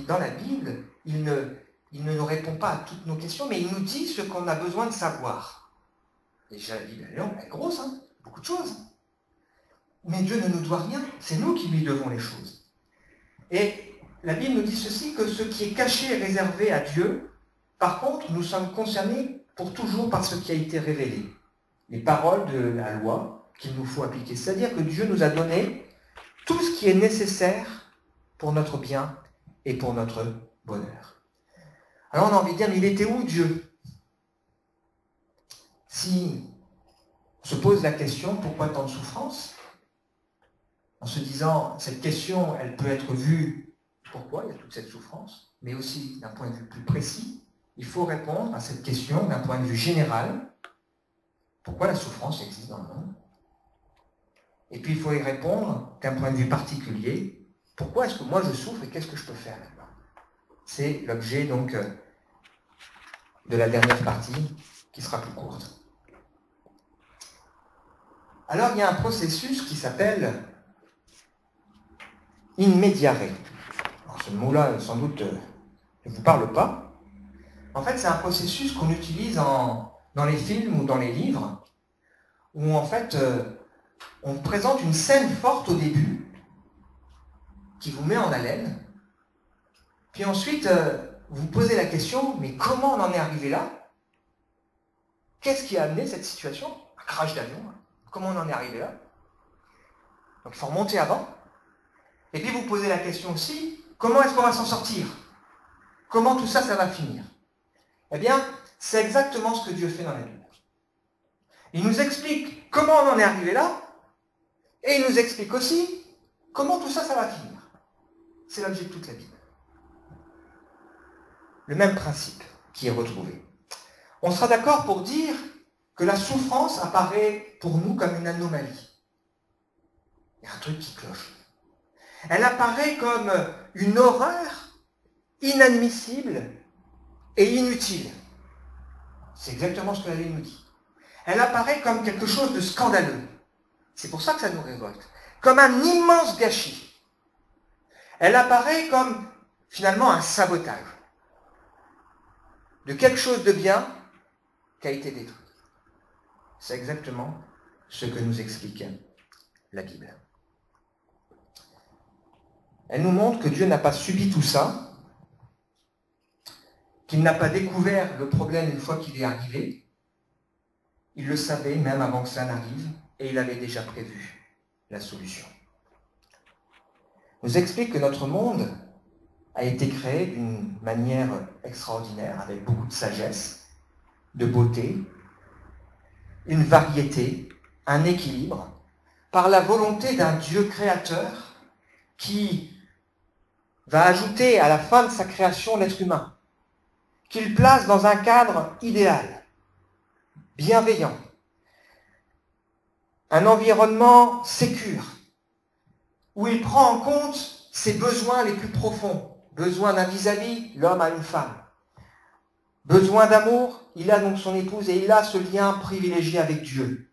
Dans la Bible, il ne nous répond pas à toutes nos questions, mais il nous dit ce qu'on a besoin de savoir. Et déjà, la Bible, elle est grosse, hein, beaucoup de choses. Mais Dieu ne nous doit rien, c'est nous qui lui devons les choses. Et la Bible nous dit ceci, que ce qui est caché est réservé à Dieu. Par contre, nous sommes concernés pour toujours par ce qui a été révélé. Les paroles de la loi qu'il nous faut appliquer. C'est-à-dire que Dieu nous a donné tout ce qui est nécessaire pour notre bien et pour notre bonheur. Alors on a envie de dire, mais il était où Dieu? Si on se pose la question, pourquoi tant de souffrance? En se disant, cette question, elle peut être vue, pourquoi il y a toute cette souffrance, mais aussi d'un point de vue plus précis, il faut répondre à cette question d'un point de vue général, pourquoi la souffrance existe dans le monde? Et puis il faut y répondre d'un point de vue particulier, pourquoi est-ce que moi je souffre et qu'est-ce que je peux faire maintenant? C'est l'objet donc de la dernière partie qui sera plus courte. Alors il y a un processus qui s'appelle in mediare. Alors, ce mot-là, sans doute, ne vous parle pas. En fait, c'est un processus qu'on utilise dans les films ou dans les livres, où en fait, on présente une scène forte au début, qui vous met en haleine, puis ensuite, vous vous posez la question, mais comment on en est arrivé là? Qu'est-ce qui a amené cette situation? Un crash d'avion. Comment on en est arrivé là? Donc il faut remonter avant. Et puis vous posez la question aussi, comment est-ce qu'on va s'en sortir? Comment tout ça, ça va finir? Eh bien, c'est exactement ce que Dieu fait dans la Bible. Il nous explique comment on en est arrivé là, et il nous explique aussi comment tout ça, ça va finir. C'est l'objet de toute la Bible. Le même principe qui est retrouvé. On sera d'accord pour dire que la souffrance apparaît pour nous comme une anomalie. Il y a un truc qui cloche. Elle apparaît comme une horreur inadmissible et inutile. C'est exactement ce que la Bible nous dit. Elle apparaît comme quelque chose de scandaleux. C'est pour ça que ça nous révolte. Comme un immense gâchis. Elle apparaît comme finalement un sabotage de quelque chose de bien qui a été détruit. C'est exactement ce que nous explique la Bible. Elle nous montre que Dieu n'a pas subi tout ça, qu'il n'a pas découvert le problème une fois qu'il est arrivé. Il le savait même avant que ça n'arrive, et il avait déjà prévu la solution. Il nous explique que notre monde a été créé d'une manière extraordinaire, avec beaucoup de sagesse, de beauté, une variété, un équilibre, par la volonté d'un Dieu créateur qui va ajouter à la fin de sa création l'être humain, qu'il place dans un cadre idéal, bienveillant, un environnement sécure, où il prend en compte ses besoins les plus profonds, besoin d'un vis-à-vis, l'homme a une femme. Besoin d'amour, il a donc son épouse et il a ce lien privilégié avec Dieu.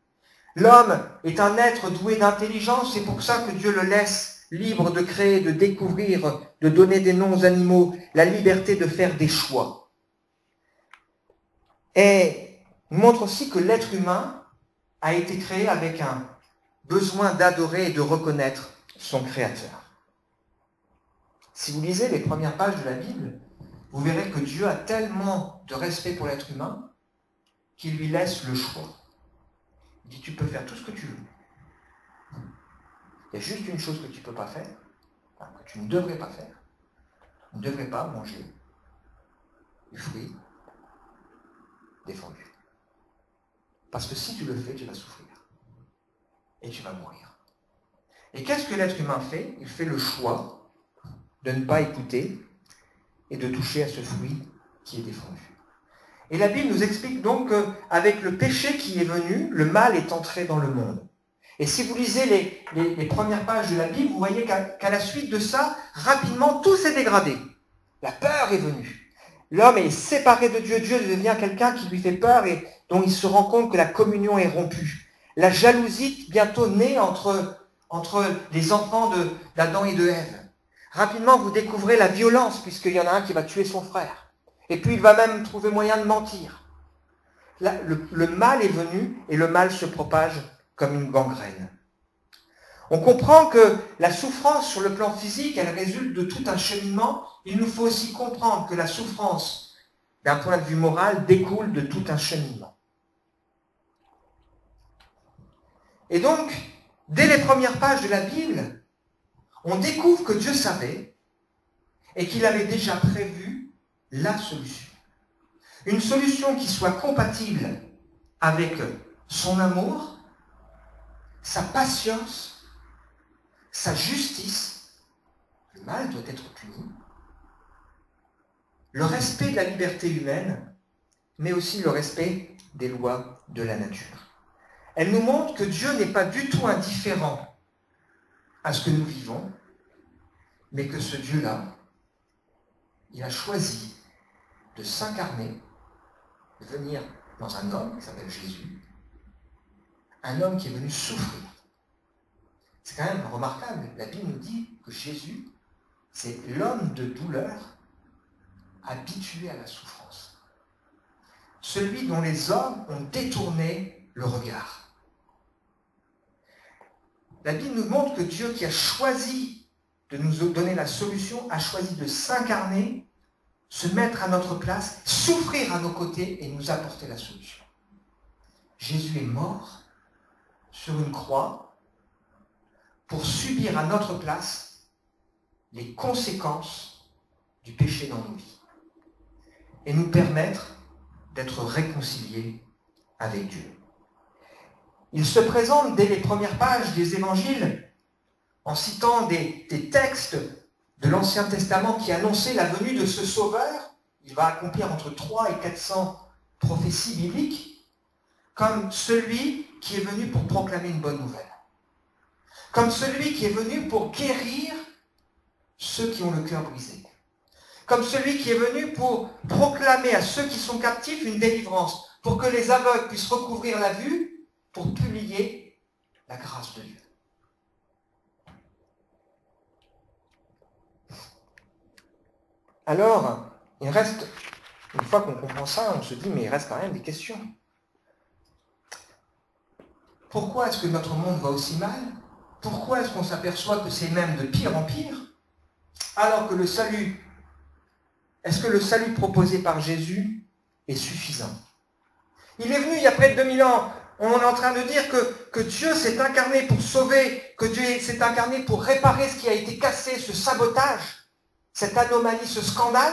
L'homme est un être doué d'intelligence, c'est pour ça que Dieu le laisse libre de créer, de découvrir, de donner des noms aux animaux, la liberté de faire des choix. Et il montre aussi que l'être humain a été créé avec un besoin d'adorer et de reconnaître son Créateur. Si vous lisez les premières pages de la Bible, vous verrez que Dieu a tellement de respect pour l'être humain qu'il lui laisse le choix. Il dit, tu peux faire tout ce que tu veux. Il y a juste une chose que tu ne peux pas faire, que tu ne devrais pas faire. Tu ne devrais pas manger des fruits défendus. Parce que si tu le fais, tu vas souffrir. Et tu vas mourir. Et qu'est-ce que l'être humain fait? Il fait le choix de ne pas écouter et de toucher à ce fruit qui est défendu. Et la Bible nous explique donc qu'avec le péché qui est venu, le mal est entré dans le monde. Et si vous lisez les premières pages de la Bible, vous voyez qu'à la suite de ça, rapidement, tout s'est dégradé. La peur est venue. L'homme est séparé de Dieu. Dieu devient quelqu'un qui lui fait peur et dont il se rend compte que la communion est rompue. La jalousie bientôt naît entre les enfants d'Adam et de Ève. Rapidement, vous découvrez la violence, puisqu'il y en a un qui va tuer son frère. Et puis, il va même trouver moyen de mentir. Là, le mal est venu et le mal se propage comme une gangrène. On comprend que la souffrance sur le plan physique, elle résulte de tout un cheminement. Il nous faut aussi comprendre que la souffrance, d'un point de vue moral, découle de tout un cheminement. Et donc, dès les premières pages de la Bible, on découvre que Dieu savait et qu'il avait déjà prévu la solution. Une solution qui soit compatible avec son amour, sa patience, sa justice, le mal doit être puni, le respect de la liberté humaine, mais aussi le respect des lois de la nature. Elle nous montre que Dieu n'est pas du tout indifférent à ce que nous vivons, mais que ce Dieu-là, il a choisi de s'incarner, de venir dans un homme qui s'appelle Jésus, un homme qui est venu souffrir. C'est quand même remarquable. La Bible nous dit que Jésus, c'est l'homme de douleur habitué à la souffrance. Celui dont les hommes ont détourné le regard. La Bible nous montre que Dieu qui a choisi de nous donner la solution, a choisi de s'incarner, se mettre à notre place, souffrir à nos côtés et nous apporter la solution. Jésus est mort sur une croix pour subir à notre place les conséquences du péché dans nos vies et nous permettre d'être réconciliés avec Dieu. Il se présente dès les premières pages des évangiles en citant des textes de l'Ancien Testament qui annonçaient la venue de ce Sauveur. Il va accomplir entre 300 et 400 prophéties bibliques, comme celui qui est venu pour proclamer une bonne nouvelle, comme celui qui est venu pour guérir ceux qui ont le cœur brisé, comme celui qui est venu pour proclamer à ceux qui sont captifs une délivrance, pour que les aveugles puissent recouvrir la vue, pour publier la grâce de Dieu. Alors, il reste, une fois qu'on comprend ça, on se dit, mais il reste quand même des questions. Pourquoi est-ce que notre monde va aussi mal? Pourquoi est-ce qu'on s'aperçoit que c'est même de pire en pire? Alors que le salut, est-ce que le salut proposé par Jésus est suffisant? Il est venu il y a près de 2000 ans. On est en train de dire que Dieu s'est incarné pour sauver, que Dieu s'est incarné pour réparer ce qui a été cassé, ce sabotage, cette anomalie, ce scandale.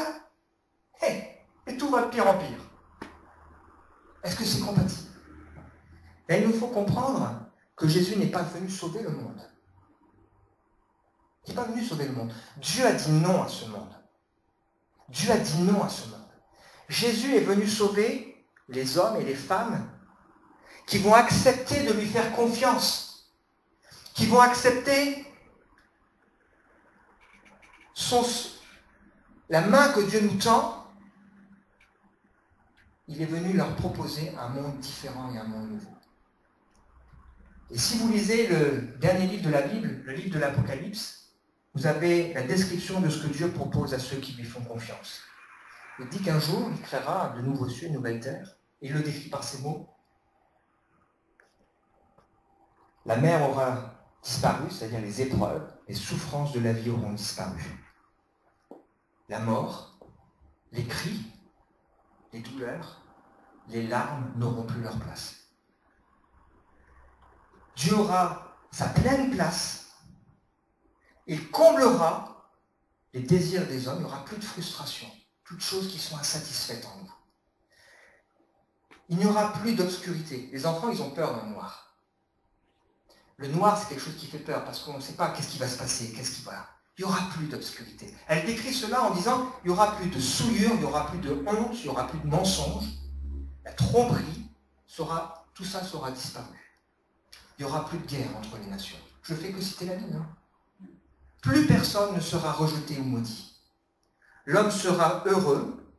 Et tout va de pire en pire. Est-ce que c'est compatible? Et il nous faut comprendre que Jésus n'est pas venu sauver le monde. Il n'est pas venu sauver le monde. Dieu a dit non à ce monde. Dieu a dit non à ce monde. Jésus est venu sauver les hommes et les femmes qui vont accepter de lui faire confiance, qui vont accepter la main que Dieu nous tend. Il est venu leur proposer un monde différent et un monde nouveau. Et si vous lisez le dernier livre de la Bible, le livre de l'Apocalypse, vous avez la description de ce que Dieu propose à ceux qui lui font confiance. Il dit qu'un jour, il créera de nouveaux cieux, une nouvelle terre, et il le décrit par ces mots. La mer aura disparu, c'est-à-dire les épreuves, les souffrances de la vie auront disparu. La mort, les cris, les douleurs, les larmes n'auront plus leur place. Dieu aura sa pleine place. Il comblera les désirs des hommes. Il n'y aura plus de frustration, plus de choses qui sont insatisfaites en nous. Il n'y aura plus d'obscurité. Les enfants, ils ont peur dans le noir. Le noir, c'est quelque chose qui fait peur parce qu'on ne sait pas qu'est-ce qui va se passer, qu'est-ce qui va. Il n'y aura plus d'obscurité. Elle décrit cela en disant il n'y aura plus de souillure, il n'y aura plus de honte, il n'y aura plus de mensonge. La tromperie, tout ça sera disparu. Il n'y aura plus de guerre entre les nations. Je ne fais que citer la Bible. Plus personne ne sera rejeté ou maudit. L'homme sera heureux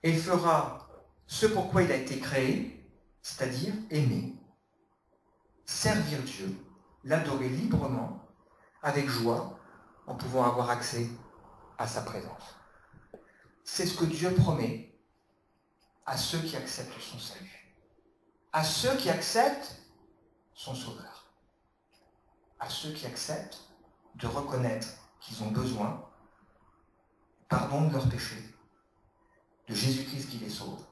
et il fera ce pourquoi il a été créé, c'est-à-dire aimer, servir Dieu, l'adorer librement, avec joie, en pouvant avoir accès à sa présence. C'est ce que Dieu promet à ceux qui acceptent son salut. à ceux qui acceptent son Sauveur, à ceux qui acceptent de reconnaître qu'ils ont besoin pardon de leurs péchés, de Jésus-Christ qui les sauve,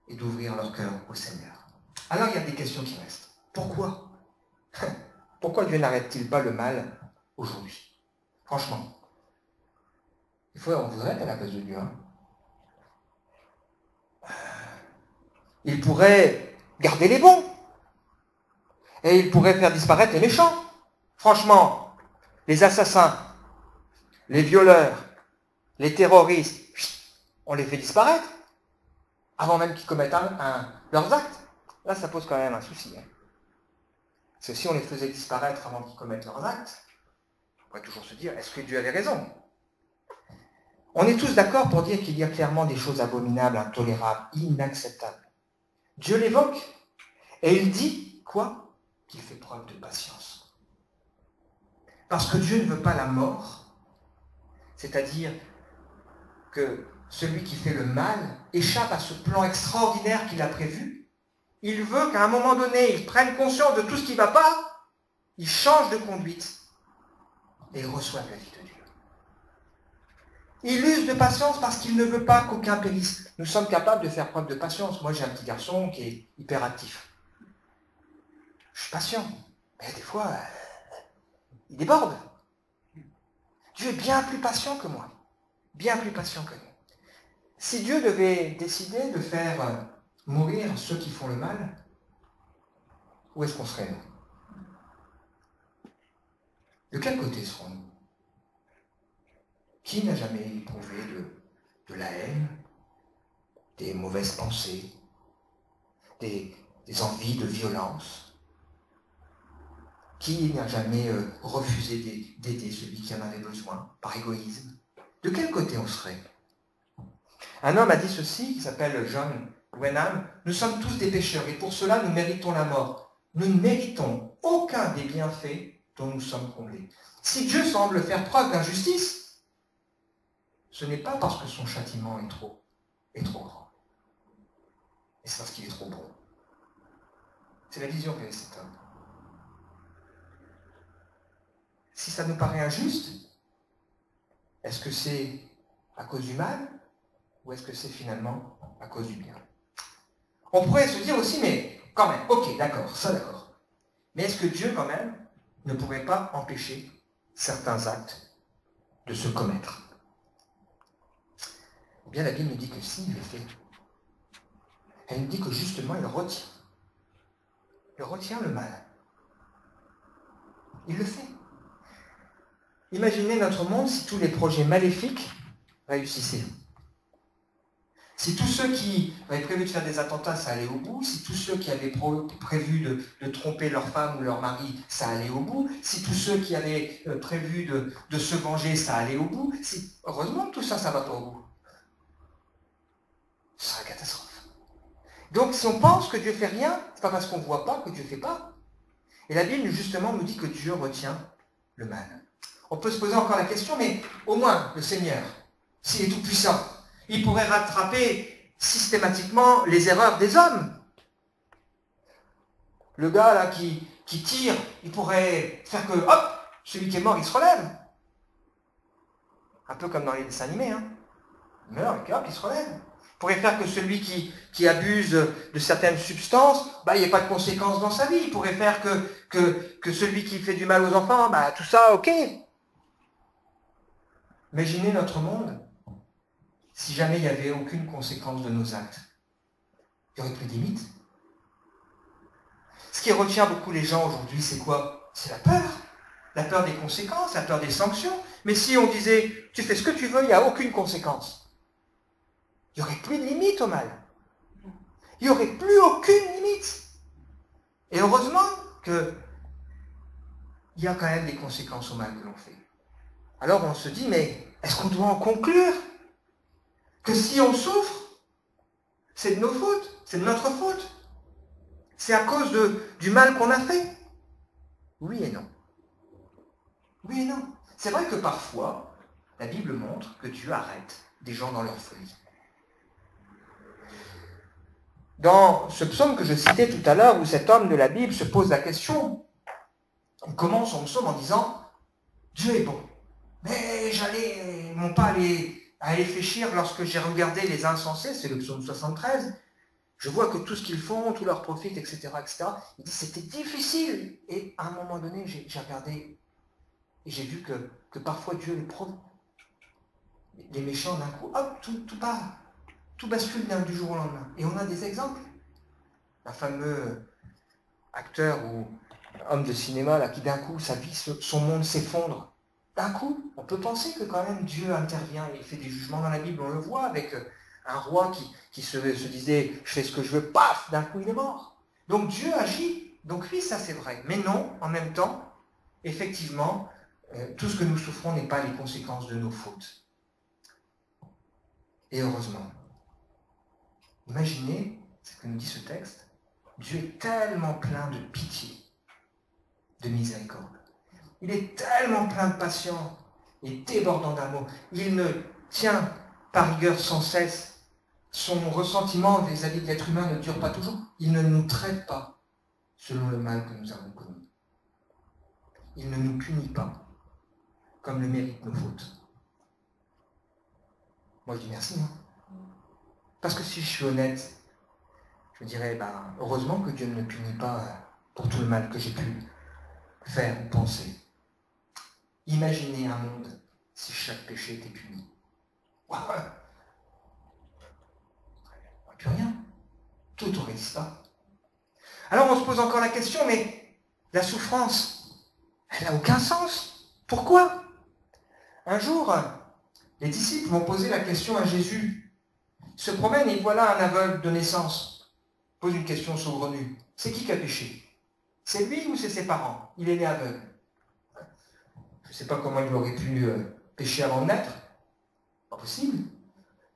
et d'ouvrir leur cœur au Seigneur. Alors il y a des questions qui restent. Pourquoi? Pourquoi Dieu n'arrête-t-il pas le mal aujourd'hui? Franchement, des fois on voudrait être à la place de Dieu. Il pourrait garder les bons, et il pourrait faire disparaître les méchants. Franchement, les assassins, les violeurs, les terroristes, on les fait disparaître avant même qu'ils commettent leurs actes. Là, ça pose quand même un souci. Parce que si on les faisait disparaître avant qu'ils commettent leurs actes, on pourrait toujours se dire, est-ce que Dieu avait raison? On est tous d'accord pour dire qu'il y a clairement des choses abominables, intolérables, inacceptables. Dieu l'évoque, et il dit, quoi? Qu'il fait preuve de patience. Parce que Dieu ne veut pas la mort, c'est-à-dire que celui qui fait le mal échappe à ce plan extraordinaire qu'il a prévu. Il veut qu'à un moment donné, il prenne conscience de tout ce qui ne va pas, il change de conduite et il reçoive la vie de Dieu. Il use de patience parce qu'il ne veut pas qu'aucun périsse. Nous sommes capables de faire preuve de patience. Moi, j'ai un petit garçon qui est hyperactif. Je suis patient, mais des fois, il déborde. Dieu est bien plus patient que moi, bien plus patient que nous. Si Dieu devait décider de faire mourir ceux qui font le mal, où est-ce qu'on serait, nous? De quel côté serons-nous? Qui n'a jamais éprouvé de la haine, des mauvaises pensées, des envies de violence? Qui n'a jamais refusé d'aider celui qui en avait besoin, par égoïsme? De quel côté on serait? Un homme a dit ceci, qui s'appelle John Wenham, « Nous sommes tous des pécheurs et pour cela nous méritons la mort. Nous ne méritons aucun des bienfaits dont nous sommes comblés. Si Dieu semble faire preuve d'injustice, ce n'est pas parce que son châtiment est trop grand, mais c'est parce qu'il est trop bon. » C'est la vision qu'avait cet homme. Si ça nous paraît injuste, est-ce que c'est à cause du mal ou est-ce que c'est finalement à cause du bien? On pourrait se dire aussi, mais quand même, ok, d'accord, ça d'accord. Mais est-ce que Dieu quand même ne pourrait pas empêcher certains actes de se commettre? Eh bien, la Bible nous dit que si, il le fait. Elle nous dit que justement, il retient. Il retient le mal. Il le fait. Imaginez notre monde si tous les projets maléfiques réussissaient. Si tous ceux qui avaient prévu de faire des attentats, ça allait au bout, si tous ceux qui avaient prévu de tromper leur femme ou leur mari, ça allait au bout, si tous ceux qui avaient prévu de se venger, ça allait au bout, heureusement que tout ça, ça ne va pas au bout. Ce sera une catastrophe. Donc si on pense que Dieu ne fait rien, ce n'est pas parce qu'on ne voit pas que Dieu ne fait pas. Et la Bible, justement, nous dit que Dieu retient le mal. On peut se poser encore la question, mais au moins, le Seigneur, s'il est tout-puissant, il pourrait rattraper systématiquement les erreurs des hommes. Le gars là qui tire, il pourrait faire que, hop, celui qui est mort, il se relève. Un peu comme dans les dessins animés. Il meurt et puis hop, il se relève. Il pourrait faire que celui qui abuse de certaines substances, il n'y ait pas de conséquences dans sa vie. Il pourrait faire que celui qui fait du mal aux enfants, tout ça, ok. Imaginez notre monde si jamais il n'y avait aucune conséquence de nos actes. Il n'y aurait plus de limites. Ce qui retient beaucoup les gens aujourd'hui, c'est quoi? C'est la peur. La peur des conséquences, la peur des sanctions. Mais si on disait, tu fais ce que tu veux, il n'y a aucune conséquence. Il n'y aurait plus de limite au mal. Il n'y aurait plus aucune limite. Et heureusement qu'il y a quand même des conséquences au mal que l'on fait. Alors on se dit, mais est-ce qu'on doit en conclure que si on souffre, c'est de nos fautes, c'est de notre faute? C'est à cause du mal qu'on a fait? Oui et non. Oui et non. C'est vrai que parfois, la Bible montre que Dieu arrête des gens dans leur folie. dans ce psaume que je citais tout à l'heure, où cet homme de la Bible se pose la question, on commence son psaume en disant « Dieu est bon ». Mais mon pas à réfléchir lorsque j'ai regardé les insensés, c'est le psaume 73, je vois que tout ce qu'ils font, tout leur profite, etc., etc. Il dit c'était difficile. Et à un moment donné, j'ai regardé et j'ai vu que parfois Dieu les prend, les méchants d'un coup, hop, tout part, tout bascule du jour au lendemain. Et on a des exemples. Un fameux acteur ou homme de cinéma là, qui d'un coup, sa vie, son monde s'effondre. D'un coup, on peut penser que quand même Dieu intervient et il fait des jugements dans la Bible. On le voit avec un roi qui se disait « je fais ce que je veux », paf, d'un coup il est mort. Donc Dieu agit. Donc oui, ça c'est vrai. Mais non, en même temps, effectivement, tout ce que nous souffrons n'est pas les conséquences de nos fautes. Et heureusement. Imaginez ce que nous dit ce texte. Dieu est tellement plein de pitié, de miséricorde. Il est tellement plein de patience et débordant d'amour. Il ne tient par rigueur sans cesse. Son ressentiment vis-à-vis de l'être humain ne dure pas toujours. Il ne nous traite pas selon le mal que nous avons commis. Il ne nous punit pas comme le méritent nos fautes. Moi je dis merci. Parce que si je suis honnête, je me dirais, heureusement que Dieu ne me punit pas pour tout le mal que j'ai pu faire ou penser. Imaginez un monde si chaque péché était puni. Ouais. Plus rien. Tout aurait disparu. Alors on se pose encore la question, mais la souffrance, elle n'a aucun sens. Pourquoi? Un jour, les disciples vont poser la question à Jésus. Ils se promènent et voilà un aveugle de naissance. Pose une question saugrenue. C'est qui a péché? C'est lui ou c'est ses parents? Il est né aveugle. Je ne sais pas comment il aurait pu pécher avant de naître. Pas possible.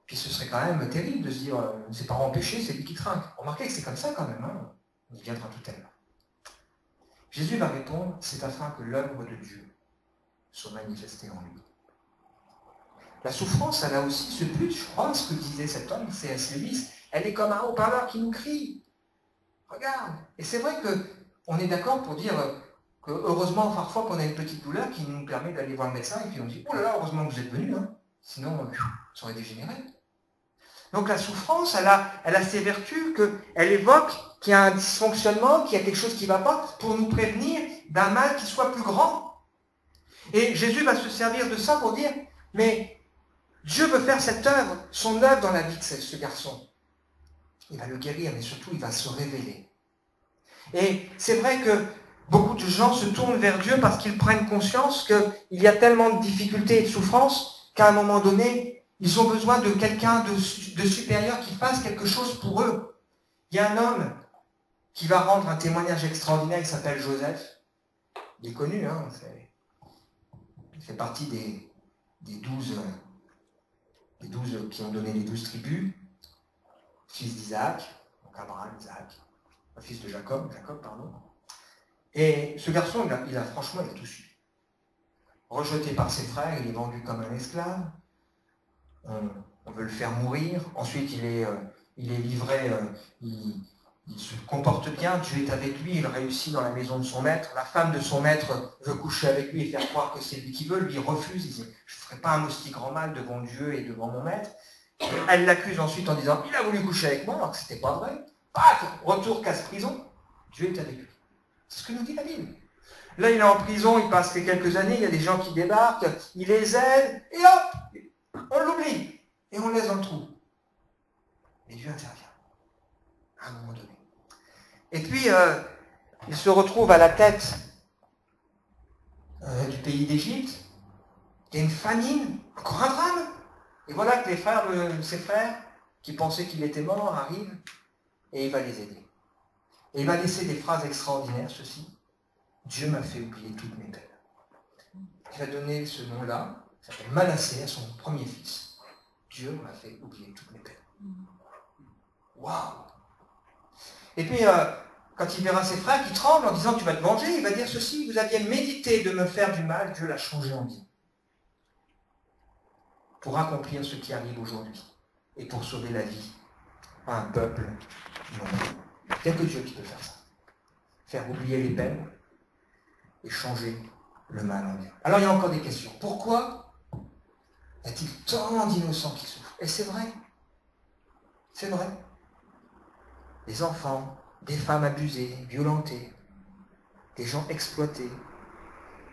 Puis ce serait quand même terrible de se dire ses parents ont péché, c'est lui qui trinque. Remarquez que c'est comme ça quand même. On y viendra tout à l'heure. Jésus va répondre, c'est afin que l'œuvre de Dieu soit manifestée en lui. La souffrance, elle a aussi ce but, je crois, ce que disait cet homme, C.S. Lewis, elle est comme un haut-parleur qui nous crie. Regarde. Et c'est vrai qu'on est d'accord pour dire que heureusement, parfois, qu'on a une petite douleur qui nous permet d'aller voir le médecin et puis on dit, oh là là, heureusement que vous êtes venu, sinon ça aurait dégénéré. Donc la souffrance, elle a ses vertus, qu'elle évoque qu'il y a un dysfonctionnement, qu'il y a quelque chose qui ne va pas, pour nous prévenir d'un mal qui soit plus grand. Et Jésus va se servir de ça pour dire, mais Dieu veut faire cette œuvre, son œuvre dans la vie de ce garçon. Il va le guérir, mais surtout il va se révéler. Et c'est vrai que beaucoup de gens se tournent vers Dieu parce qu'ils prennent conscience qu'il y a tellement de difficultés et de souffrances qu'à un moment donné, ils ont besoin de quelqu'un de supérieur qui fasse quelque chose pour eux. Il y a un homme qui va rendre un témoignage extraordinaire, il s'appelle Joseph. Il est connu, il fait partie des 12 qui ont donné les 12 tribus, fils d'Isaac, donc Abraham, Isaac, fils de Jacob, pardon. Et ce garçon, franchement, il a tout su. Rejeté par ses frères, il est vendu comme un esclave. On veut le faire mourir. Ensuite, il est livré, il se comporte bien, Dieu est avec lui, il réussit dans la maison de son maître. La femme de son maître veut coucher avec lui et faire croire que c'est lui qui veut. Lui, il refuse, il dit « Je ne ferai pas un aussi grand mal devant Dieu et devant mon maître ». Elle l'accuse ensuite en disant « Il a voulu coucher avec moi alors que ce n'était pas vrai ». Paf, retour casse-prison, Dieu est avec lui. C'est ce que nous dit la Bible. Là, il est en prison, il passe quelques années, il y a des gens qui débarquent, il les aide, et hop, on l'oublie, et on le laisse dans le trou. Et Dieu intervient, à un moment donné. Et puis, il se retrouve à la tête du pays d'Égypte, il y a une famine, encore un drame. Et voilà que ses frères, qui pensaient qu'il était mort, arrivent, et il va les aider. Et il va laisser des phrases extraordinaires, ceci. Dieu m'a fait oublier toutes mes peines. Il va donner ce nom-là, ça s'appelle Manassé, à son premier fils. Dieu m'a fait oublier toutes mes peines. Waouh! Et puis, quand il verra ses frères qui tremblent en disant tu vas te venger, il va dire ceci, vous aviez médité de me faire du mal, Dieu l'a changé en bien. Pour accomplir ce qui arrive aujourd'hui et pour sauver la vie à un peuple? Non. Il n'y a que Dieu qui peut faire ça. Faire oublier les peines et changer le mal en bien. Alors il y a encore des questions. Pourquoi y a-t-il tant d'innocents qui souffrent? Et c'est vrai. C'est vrai. Des enfants, des femmes abusées, violentées, des gens exploités,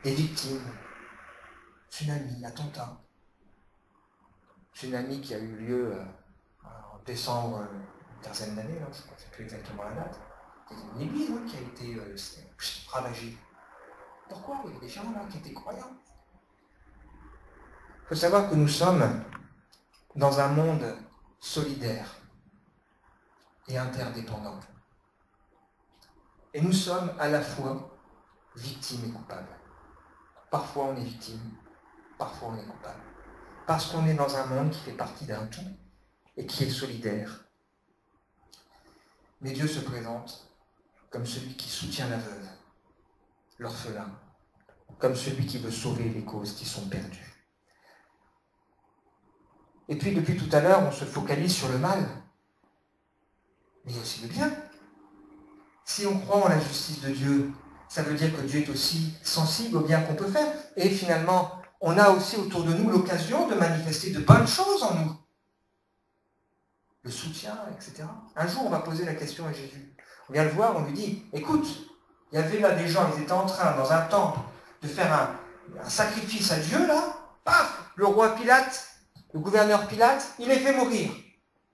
des victimes, tsunami, attentat. Tsunami qui a eu lieu en décembre, une quinzaine d'années, je ne sais plus exactement la date. C'est une église qui a été ravagée. Pourquoi? Il y a des gens là qui étaient croyants. Il faut savoir que nous sommes dans un monde solidaire et interdépendant. Et nous sommes à la fois victimes et coupables. Parfois on est victime, parfois on est coupable. Parce qu'on est dans un monde qui fait partie d'un tout et qui est solidaire. Mais Dieu se présente comme celui qui soutient la veuve, l'orphelin, comme celui qui veut sauver les causes qui sont perdues. Et puis depuis tout à l'heure, on se focalise sur le mal, mais il y a aussi le bien. Si on croit en la justice de Dieu, ça veut dire que Dieu est aussi sensible au bien qu'on peut faire. Et finalement, on a aussi autour de nous l'occasion de manifester de bonnes choses en nous. Le soutien, etc. Un jour, on va poser la question à Jésus. On vient le voir, on lui dit, écoute, il y avait là des gens, ils étaient en train, dans un temple, de faire un sacrifice à Dieu, là. Paf, le roi Pilate, le gouverneur Pilate, il les fait mourir.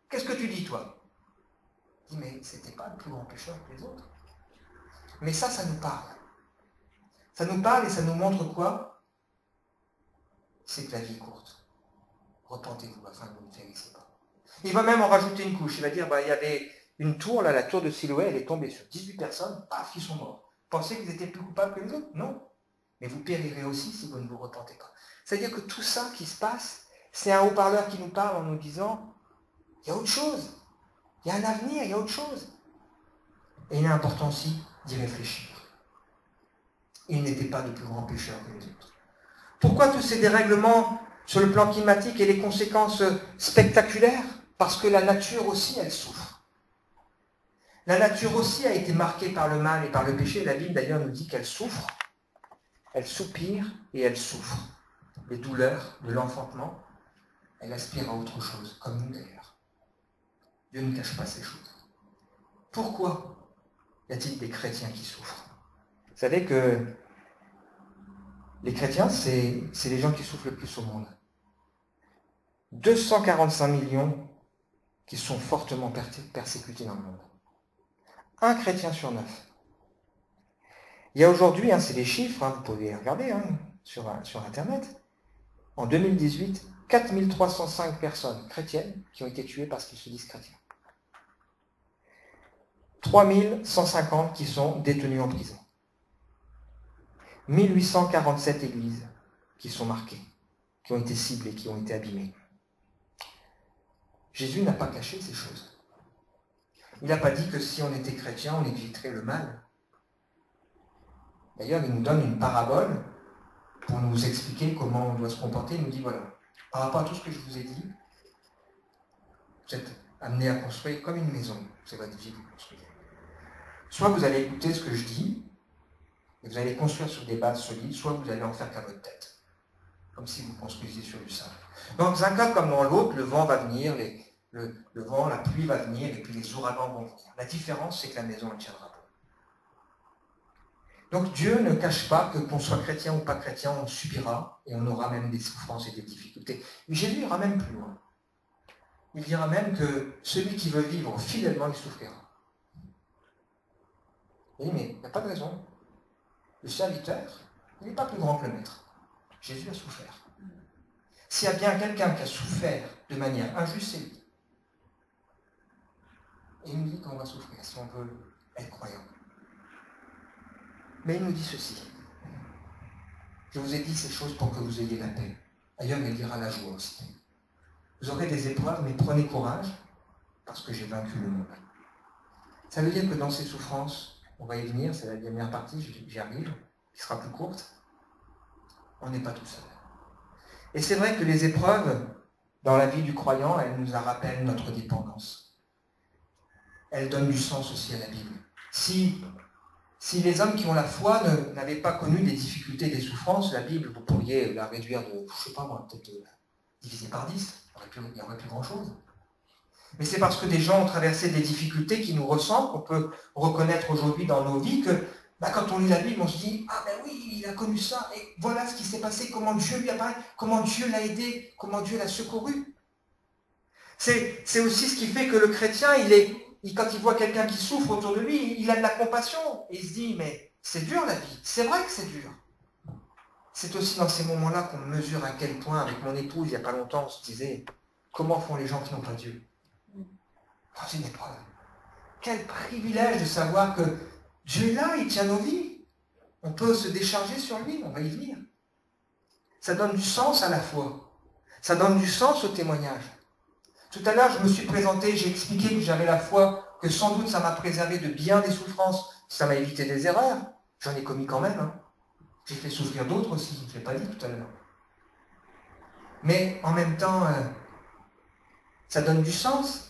Qu'est-ce que tu dis, toi? Il dit, mais c'était pas le plus grand pécheur que les autres. Mais ça nous parle. Ça nous parle et ça nous montre quoi? C'est que la vie est courte. Repentez-vous afin que vous ne périssiez pas. Il va même en rajouter une couche. Il va dire, il y avait une tour, là, la tour de Siloé, elle est tombée sur 18 personnes, paf, ils sont morts. Pensez qu'ils étaient plus coupables que les autres? Non. Mais vous périrez aussi si vous ne vous repentez pas. C'est-à-dire que tout ça qui se passe, c'est un haut-parleur qui nous parle en nous disant, il y a autre chose. Il y a un avenir, il y a autre chose. Et il est important aussi d'y réfléchir. Il n'était pas de plus grands pécheurs que les autres. Pourquoi tous ces dérèglements sur le plan climatique et les conséquences spectaculaires? Parce que la nature aussi, elle souffre. La nature aussi a été marquée par le mal et par le péché. La Bible d'ailleurs nous dit qu'elle souffre, elle soupire et elle souffre. Les douleurs de l'enfantement, elle aspire à autre chose, comme nous d'ailleurs. Dieu ne cache pas ces choses. Pourquoi y a-t-il des chrétiens qui souffrent? Vous savez que les chrétiens, c'est les gens qui souffrent le plus au monde. 245 millions qui sont fortement persécutés dans le monde. Un chrétien sur 9. Il y a aujourd'hui, c'est des chiffres, vous pouvez regarder sur Internet, en 2018, 4305 personnes chrétiennes qui ont été tuées parce qu'ils se disent chrétiens. 3150 qui sont détenus en prison. 1847 églises qui sont marquées, qui ont été ciblées, qui ont été abîmées. Jésus n'a pas caché ces choses. Il n'a pas dit que si on était chrétien, on éviterait le mal. D'ailleurs, il nous donne une parabole pour nous expliquer comment on doit se comporter. Il nous dit, voilà, par rapport à tout ce que je vous ai dit, vous êtes amené à construire comme une maison. C'est votre vie que vous construisez. Soit vous allez écouter ce que je dis, et vous allez construire sur des bases solides, soit vous allez en faire qu'à votre tête. Comme si vous construisiez sur du sable. Dans un cas comme dans l'autre, le vent va venir, le vent, la pluie va venir, et puis les ouragans vont venir. La différence, c'est que la maison, elle tiendra pas. Donc Dieu ne cache pas que qu'on soit chrétien ou pas chrétien, on subira, et on aura même des souffrances et des difficultés. Mais Jésus ira même plus loin. Il dira même que celui qui veut vivre fidèlement, il souffrira. Oui, mais il n'y a pas de raison. Le serviteur, il n'est pas plus grand que le maître. Jésus a souffert. S'il y a bien quelqu'un qui a souffert de manière injuste, c'est lui. Et il nous dit qu'on va souffrir si on veut être croyant. Mais il nous dit ceci. Je vous ai dit ces choses pour que vous ayez la paix. Ailleurs, il dira la joie aussi. Vous aurez des épreuves, mais prenez courage, parce que j'ai vaincu le monde. Ça veut dire que dans ces souffrances, on va y venir, c'est la dernière partie, j'y arrive, qui sera plus courte, on n'est pas tout seul. Et c'est vrai que les épreuves, dans la vie du croyant, elles nous rappellent notre dépendance. elle donne du sens aussi à la Bible. Si les hommes qui ont la foi n'avaient pas connu des difficultés, des souffrances, la Bible, vous pourriez la réduire de, je ne sais pas moi, peut-être diviser par 10, il n'y aurait plus grand-chose. Mais c'est parce que des gens ont traversé des difficultés qui nous ressemblent, qu'on peut reconnaître aujourd'hui dans nos vies, que quand on lit la Bible, on se dit « Ah ben oui, il a connu ça, et voilà ce qui s'est passé, comment Dieu lui a parlé, comment Dieu l'a aidé, comment Dieu l'a secouru. » C'est aussi ce qui fait que le chrétien, quand il voit quelqu'un qui souffre autour de lui, il a de la compassion. Et il se dit « Mais c'est dur la vie, c'est vrai que c'est dur. » C'est aussi dans ces moments-là qu'on mesure à quel point, avec mon épouse, il n'y a pas longtemps, on se disait « Comment font les gens qui n'ont pas Dieu ?» Dans une épreuve. Quel privilège de savoir que Dieu est là, il tient nos vies. On peut se décharger sur lui, on va y venir. Ça donne du sens à la foi. Ça donne du sens au témoignage. Tout à l'heure, je me suis présenté, j'ai expliqué que j'avais la foi, que sans doute ça m'a préservé de bien des souffrances, ça m'a évité des erreurs. J'en ai commis quand même. J'ai fait souffrir d'autres aussi, je ne l'ai pas dit tout à l'heure. Mais en même temps, ça donne du sens.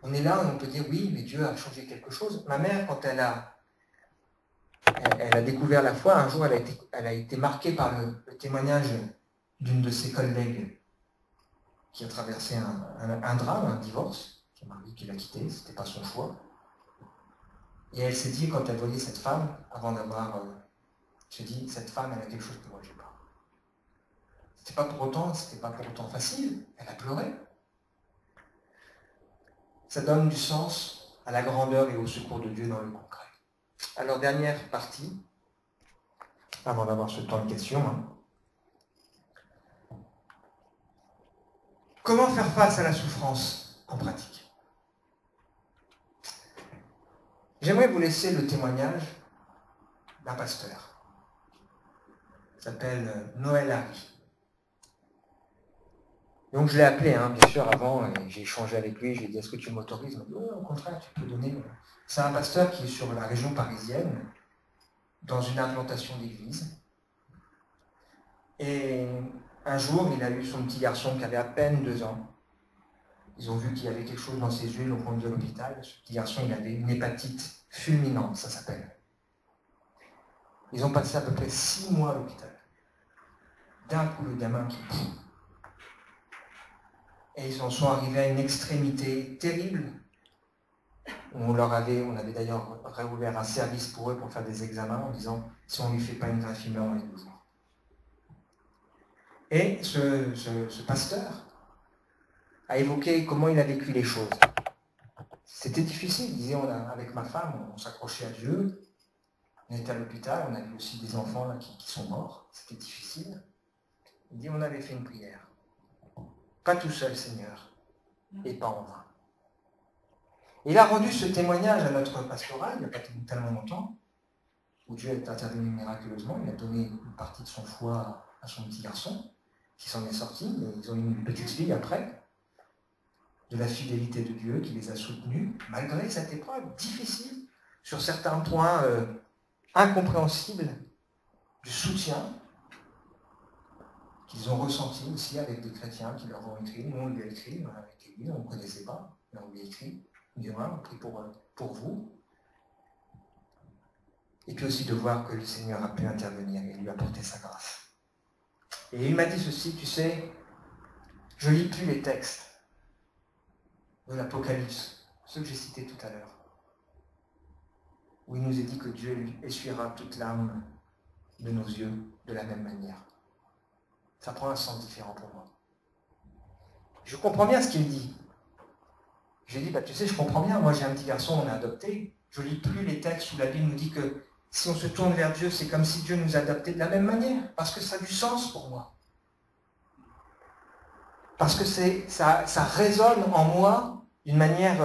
On est là et on peut dire oui, mais Dieu a changé quelque chose. Ma mère, quand elle a découvert la foi, un jour elle a été marquée par le témoignage d'une de ses collègues qui a traversé un drame, un divorce, son mari qui l'a quitté, c'était pas son choix. Et elle s'est dit, quand elle voyait cette femme, avant d'avoir... se dit, cette femme, elle a quelque chose que moi j'ai pas. C'était pas pour autant facile, elle a pleuré. Ça donne du sens à la grandeur et au secours de Dieu dans le concret. Alors, dernière partie, avant d'avoir ce temps de questions. Comment faire face à la souffrance en pratique? J'aimerais vous laisser le témoignage d'un pasteur. Il s'appelle Noël Harry. Donc je l'ai appelé, bien sûr, avant, et j'ai échangé avec lui, je lui ai dit, est-ce que tu m'autorises? Il m'a dit, oui, au contraire, tu peux donner. C'est un pasteur qui est sur la région parisienne, dans une implantation d'église. Et un jour, il a eu son petit garçon qui avait à peine 2 ans. Ils ont vu qu'il y avait quelque chose dans ses yeux, ils l'ont conduit à l'hôpital. Ce petit garçon, il avait une hépatite fulminante, ça s'appelle. Ils ont passé à peu près 6 mois à l'hôpital. D'un coup, le gamin qui... Et ils en sont arrivés à une extrémité terrible. On avait d'ailleurs réouvert un service pour eux pour faire des examens en disant si on ne lui fait pas une greffe, il meurt dans les 2 jours. Et ce pasteur a évoqué comment il a vécu les choses. C'était difficile, il disait, avec ma femme, on s'accrochait à Dieu, on était à l'hôpital, on avait aussi des enfants là, qui sont morts, c'était difficile. Il dit, on avait fait une prière. Pas tout seul, Seigneur, et pas en vain. Il a rendu ce témoignage à notre pastoral, il n'y a pas tellement longtemps, où Dieu est intervenu miraculeusement, il a donné une partie de son foie à son petit garçon, qui s'en est sorti, et ils ont eu une petite fille après, de la fidélité de Dieu qui les a soutenus, malgré cette épreuve difficile, sur certains points incompréhensibles, du soutien qu'ils ont ressenti aussi avec des chrétiens qui leur ont écrit. Nous, on lui a écrit, on a été lui, on ne connaissait pas, mais on lui a écrit. On prie pour vous. Et puis aussi de voir que le Seigneur a pu intervenir et lui apporter sa grâce. Et il m'a dit ceci, tu sais, je lis plus les textes de l'Apocalypse, ceux que j'ai cités tout à l'heure, où il nous est dit que Dieu lui essuiera toute larme de nos yeux de la même manière. Ça prend un sens différent pour moi. Je comprends bien ce qu'il dit. J'ai dit, tu sais, je comprends bien, moi j'ai un petit garçon, on a adopté, je lis plus les textes où la Bible nous dit que si on se tourne vers Dieu, c'est comme si Dieu nous adoptait de la même manière, parce que ça a du sens pour moi. Parce que ça résonne en moi d'une manière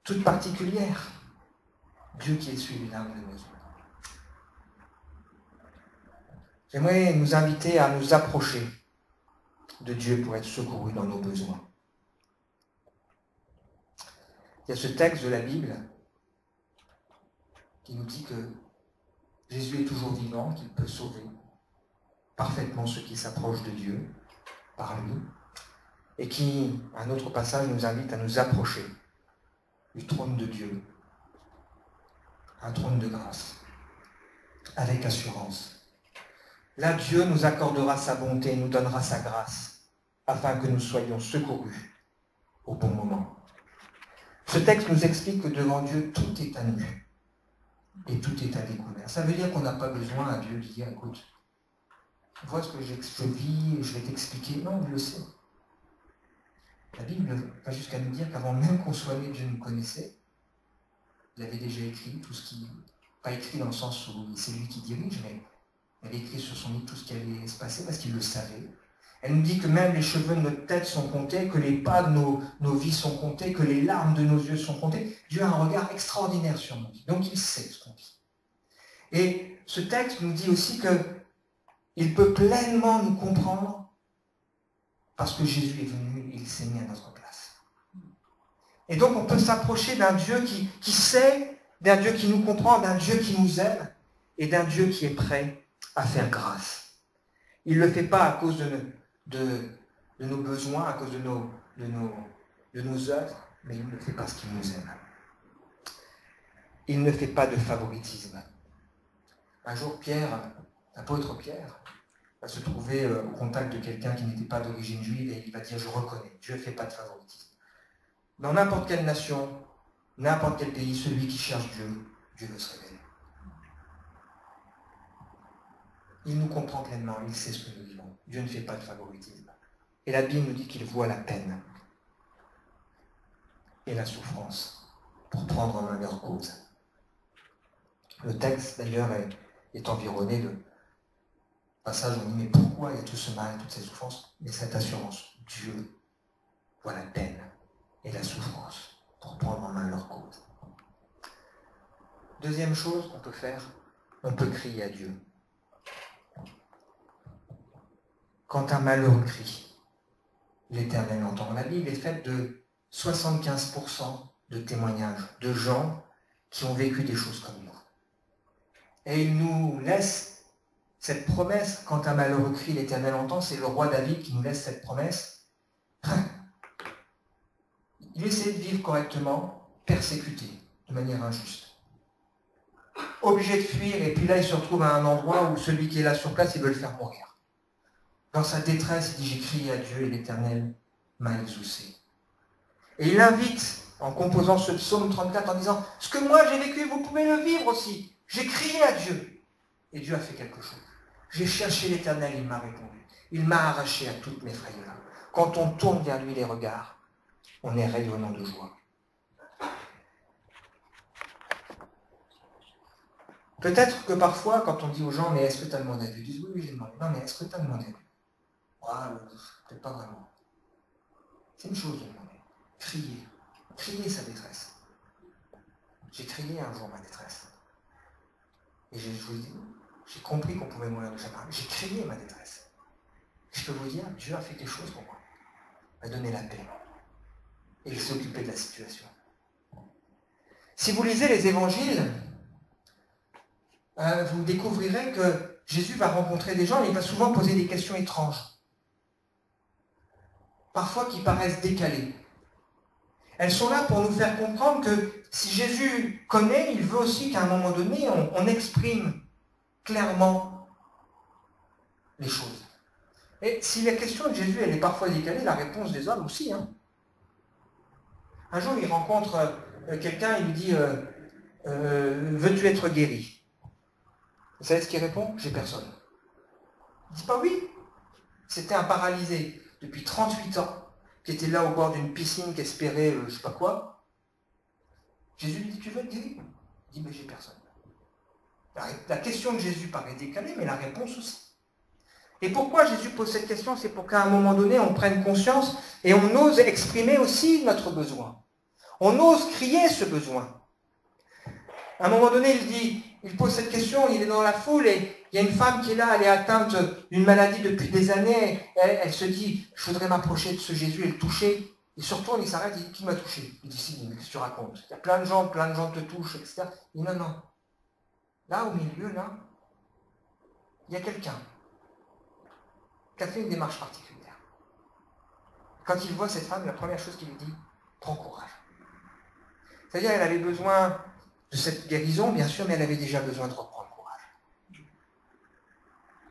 toute particulière. Dieu qui essuie les larmes de nos yeux. J'aimerais nous inviter à nous approcher de Dieu pour être secourus dans nos besoins. Il y a ce texte de la Bible qui nous dit que Jésus est toujours vivant, qu'il peut sauver parfaitement ceux qui s'approchent de Dieu par lui, et qui, un autre passage, nous invite à nous approcher du trône de Dieu, un trône de grâce, avec assurance. Là, Dieu nous accordera sa bonté, nous donnera sa grâce, afin que nous soyons secourus au bon moment. Ce texte nous explique que devant Dieu, tout est à nu et tout est à découvert. Ça veut dire qu'on n'a pas besoin à Dieu de dire, écoute, vois ce que je vis et je vais t'expliquer. Non, il le sait. La Bible va jusqu'à nous dire qu'avant même qu'on soit né, Dieu nous connaissait. Il avait déjà écrit tout ce qui... Pas écrit dans le sens où c'est lui qui dirige, mais il avait écrit sur son livre tout ce qui allait se passer parce qu'il le savait. Elle nous dit que même les cheveux de notre tête sont comptés, que les pas de nos vies sont comptés, que les larmes de nos yeux sont comptées. Dieu a un regard extraordinaire sur nos vies. Donc il sait ce qu'on vit. Et ce texte nous dit aussi qu'il peut pleinement nous comprendre parce que Jésus est venu et il s'est mis à notre place. Et donc on peut s'approcher d'un Dieu qui sait, d'un Dieu qui nous comprend, d'un Dieu qui nous aime et d'un Dieu qui est prêt à faire grâce. Il ne le fait pas à cause de nos besoins, à cause de nos œuvres, mais il le fait parce qu'il nous aime. Il ne fait pas de favoritisme. Un jour, l'apôtre Pierre, va se trouver au contact de quelqu'un qui n'était pas d'origine juive et il va dire « Je reconnais, Dieu ne fait pas de favoritisme ». Dans n'importe quelle nation, n'importe quel pays, celui qui cherche Dieu, Dieu veut se révéler. Il nous comprend pleinement, il sait ce que nous vivons. Dieu ne fait pas de favoritisme. Et la Bible nous dit qu'il voit la peine et la souffrance pour prendre en main leur cause. Le texte, d'ailleurs, est environné de passages où on dit « Mais pourquoi il y a tout ce mal, toutes ces souffrances ?» Mais cette assurance, Dieu voit la peine et la souffrance pour prendre en main leur cause. Deuxième chose qu'on peut faire, on peut crier à Dieu. Quand un malheureux crie, l'Éternel entend. La Bible est faite de 75% de témoignages de gens qui ont vécu des choses comme nous. Et il nous laisse cette promesse, quand un malheureux crie, l'Éternel entend, c'est le roi David qui nous laisse cette promesse. Il essaie de vivre correctement, persécuté, de manière injuste. Obligé de fuir, et puis là il se retrouve à un endroit où celui qui est là sur place, il veut le faire mourir. Dans sa détresse, il dit « J'ai crié à Dieu et l'Éternel m'a exaucé ». Et il invite, en composant ce psaume 34, en disant « Ce que moi j'ai vécu, vous pouvez le vivre aussi. J'ai crié à Dieu. Et Dieu a fait quelque chose. J'ai cherché l'Éternel, il m'a répondu. Il m'a arraché à toutes mes frayeurs. » Quand on tourne vers lui les regards, on est rayonnant de joie. Peut-être que parfois, quand on dit aux gens « Mais est-ce que tu as demandé à Dieu ?» Ils disent « Oui, j'ai demandé. » Non, mais est-ce que tu as demandé à Dieu ? Peut-être pas vraiment. C'est une chose de demander. Crier sa détresse. J'ai crié un jour ma détresse. Et je vous dis, j'ai compris qu'on pouvait mourir de chagrin. J'ai crié ma détresse. Je peux vous dire, Dieu a fait quelque chose pour moi. Il m'a donné la paix. Et il s'est occupé de la situation. Si vous lisez les évangiles, vous découvrirez que Jésus va rencontrer des gens et il va souvent poser des questions étranges. Parfois qui paraissent décalées. Elles sont là pour nous faire comprendre que si Jésus connaît, il veut aussi qu'à un moment donné, on exprime clairement les choses. Et si la question de Jésus, elle est parfois décalée, la réponse des hommes aussi. Un jour, il rencontre quelqu'un, il lui dit veux-tu être guéri ? Vous savez ce qu'il répond ? J'ai personne. Il dit pas oui. C'était un paralysé depuis 38 ans, qui était là au bord d'une piscine, qui espérait je sais pas quoi. Jésus lui dit, tu veux être guéri ? Il dit, mais j'ai personne. La question de Jésus paraît décalée, mais la réponse aussi. Et pourquoi Jésus pose cette question ? C'est pour qu'à un moment donné, on prenne conscience et on ose exprimer aussi notre besoin. On ose crier ce besoin. À un moment donné, il pose cette question, il est dans la foule et il y a une femme qui est là, elle est atteinte d'une maladie depuis des années. Elle se dit, je voudrais m'approcher de ce Jésus et le toucher. Il se retourne, il s'arrête, il dit, qui m'a touché ? Il dit, si, qu'est-ce que tu racontes ? Il y a plein de gens te touchent, etc. Il dit, non, non. Là, au milieu, là, il y a quelqu'un qui a fait une démarche particulière. Quand il voit cette femme, la première chose qu'il lui dit, prends courage. C'est-à-dire elle avait besoin de cette guérison, bien sûr, mais elle avait déjà besoin de reprendre courage.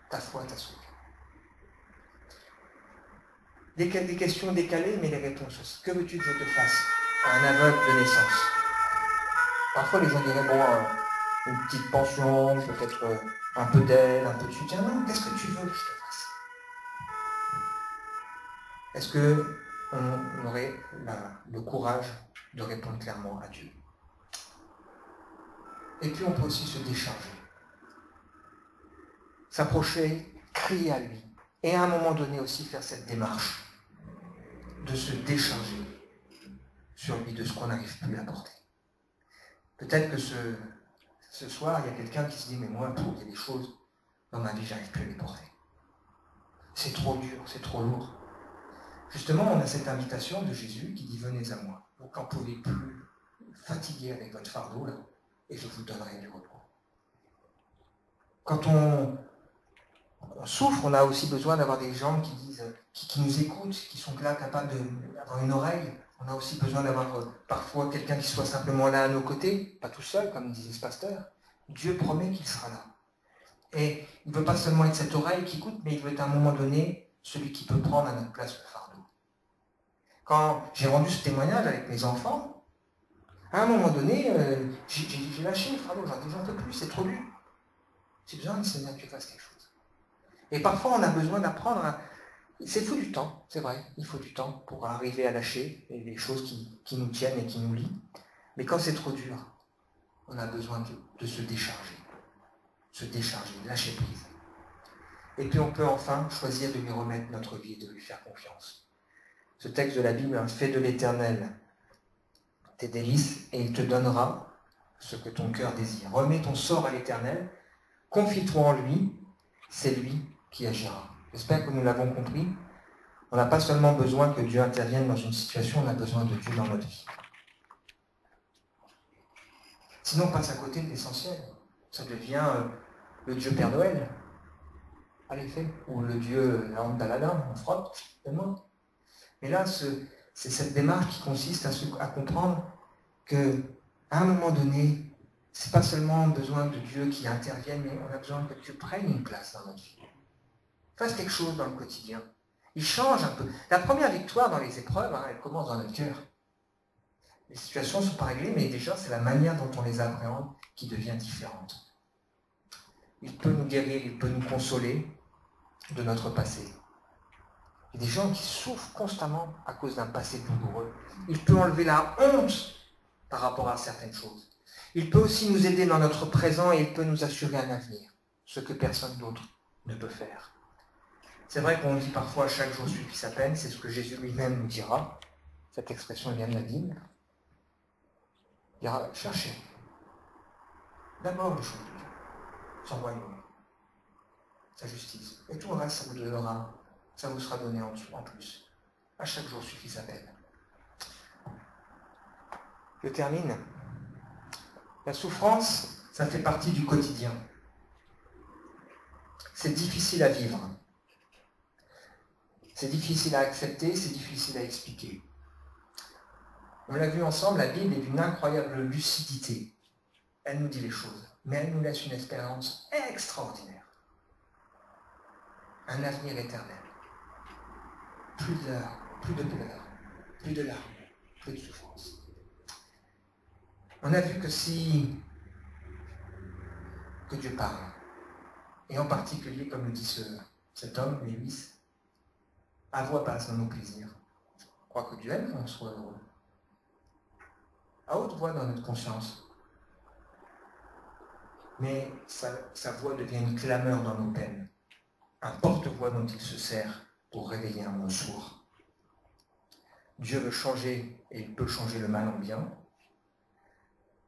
Ta foi t'a sauvé. Des questions décalées, mais les réponses. Que veux-tu que je te fasse à un aveugle de naissance? Parfois, les gens diraient, bon, une petite pension, peut-être un peu d'aide, un peu de soutien. Non, qu'est-ce que tu veux que je te fasse? Est-ce qu'on aurait le courage de répondre clairement à Dieu? Et puis, on peut aussi se décharger. S'approcher, crier à lui. Et à un moment donné aussi faire cette démarche de se décharger sur lui de ce qu'on n'arrive plus à porter. Peut-être que ce soir, il y a quelqu'un qui se dit, mais moi, il y a des choses dans ma vie, j'arrive plus à les porter. C'est trop dur, c'est trop lourd. Justement, on a cette invitation de Jésus qui dit, venez à moi, vous n'en pouvez plus, fatigué avec votre fardeau, là, et je vous donnerai du repos. Quand on souffre, on a aussi besoin d'avoir des gens qui disent, qui nous écoutent, qui sont là capables d'avoir une oreille. On a aussi besoin d'avoir parfois quelqu'un qui soit simplement là à nos côtés, pas tout seul, comme disait ce pasteur. Dieu promet qu'il sera là. Et il ne veut pas seulement être cette oreille qui écoute, mais il veut être à un moment donné celui qui peut prendre à notre place le fardeau. Quand j'ai rendu ce témoignage avec mes enfants, à un moment donné, j'ai lâché le fardeau, j'en peux plus, c'est trop dur. J'ai besoin de Seigneur que tu fasses quelque chose. Et parfois, on a besoin d'apprendre à... C'est fou du temps, c'est vrai, il faut du temps pour arriver à lâcher les choses qui nous tiennent et qui nous lient. Mais quand c'est trop dur, on a besoin de se décharger, lâcher prise. Et puis on peut enfin choisir de lui remettre notre vie et de lui faire confiance. Ce texte de la Bible, fais de l'Éternel tes délices et il te donnera ce que ton cœur désire. Remets ton sort à l'Éternel, confie-toi en lui, c'est lui qui agira. J'espère que nous l'avons compris. On n'a pas seulement besoin que Dieu intervienne dans une situation, on a besoin de Dieu dans notre vie. Sinon, on passe à côté de l'essentiel. Ça devient le Dieu Père Noël, à l'effet, ou le Dieu la lampe d'Aladin, on frotte, donne-moi. Mais là, c'est cette démarche qui consiste à comprendre qu'à un moment donné, c'est pas seulement besoin de Dieu qui intervienne, mais on a besoin que Dieu prenne une place dans notre vie. Fasse quelque chose dans le quotidien. Il change un peu. La première victoire dans les épreuves, elle commence dans notre cœur. Les situations ne sont pas réglées, mais déjà, c'est la manière dont on les appréhende qui devient différente. Il peut nous guérir, il peut nous consoler de notre passé. Il y a des gens qui souffrent constamment à cause d'un passé douloureux. Il peut enlever la honte par rapport à certaines choses. Il peut aussi nous aider dans notre présent et il peut nous assurer un avenir, ce que personne d'autre ne peut faire. C'est vrai qu'on dit parfois « chaque jour suffit sa peine », c'est ce que Jésus lui-même nous dira. Cette expression vient de la Bible. Il dira « cherchez d'abord les choses de Dieu, son royaume, sa justice, et tout le reste, ça vous sera donné en plus. À chaque jour suffit sa peine. » Je termine. La souffrance, ça fait partie du quotidien. C'est difficile à vivre. C'est difficile à accepter, c'est difficile à expliquer. On l'a vu ensemble, la Bible est d'une incroyable lucidité. Elle nous dit les choses, mais elle nous laisse une espérance extraordinaire. Un avenir éternel. Plus de douleur, plus de larmes, plus de souffrance. On a vu que Dieu parle, et en particulier, comme le dit cet homme, Lewis, à voix basse dans nos plaisirs. Je crois que Dieu aime qu'on soit heureux. À haute voix dans notre conscience. Mais sa voix devient une clameur dans nos peines. Un porte-voix dont il se sert pour réveiller un monde sourd. Dieu veut changer, et il peut changer le mal en bien,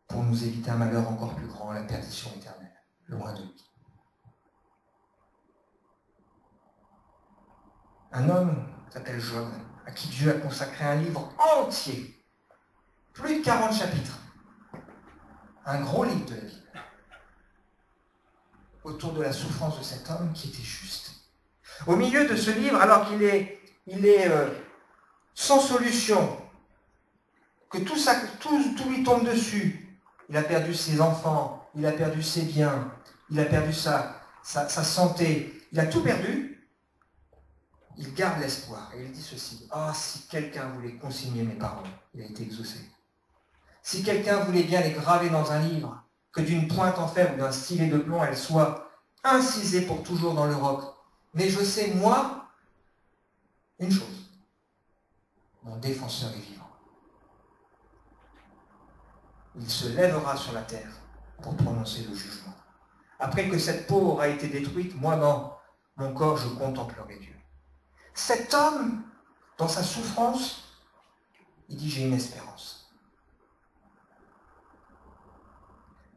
pour nous éviter un malheur encore plus grand, la perdition éternelle, loin de lui. Un homme s'appelle Job, à qui Dieu a consacré un livre entier, plus de 40 chapitres, un gros livre de la Bible, autour de la souffrance de cet homme qui était juste. Au milieu de ce livre, alors qu'il est sans solution, que tout lui tombe dessus. Il a perdu ses enfants, il a perdu ses biens, il a perdu sa santé, il a tout perdu. Il garde l'espoir et il dit ceci: ah, si quelqu'un voulait consigner mes paroles, il a été exaucé. Si quelqu'un voulait bien les graver dans un livre, que d'une pointe en fer ou d'un stylet de plomb, elles soient incisées pour toujours dans le roc. Mais je sais, moi, une chose: mon défenseur est vivant. Il se lèvera sur la terre pour prononcer le jugement. Après que cette peau aura été détruite, moi, dans mon corps, je contemplerai Dieu. Cet homme, dans sa souffrance, il dit: j'ai une espérance.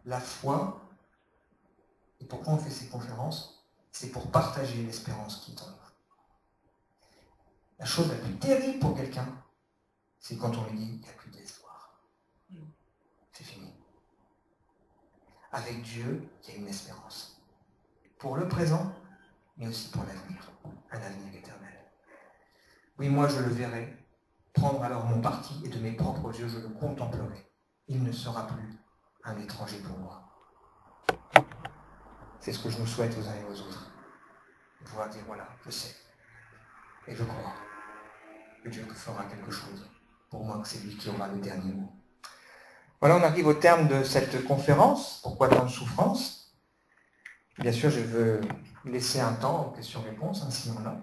La foi, et pourquoi on fait ces conférences, c'est pour partager l'espérance qui est en nous. La chose la plus terrible pour quelqu'un, c'est quand on lui dit: il n'y a plus d'espoir. C'est fini. Avec Dieu, il y a une espérance. Pour le présent, mais aussi pour l'avenir. Un avenir éternel. Oui, moi je le verrai, prendre alors mon parti, et de mes propres yeux je le contemplerai. Il ne sera plus un étranger pour moi. C'est ce que je nous souhaite aux uns et aux autres. De pouvoir dire: voilà, je sais. Et je crois que Dieu fera quelque chose pour moi, que c'est lui qui aura le dernier mot. Voilà, on arrive au terme de cette conférence. Pourquoi tant de souffrance? Bien sûr, je veux laisser un temps aux questions-réponses, si on a.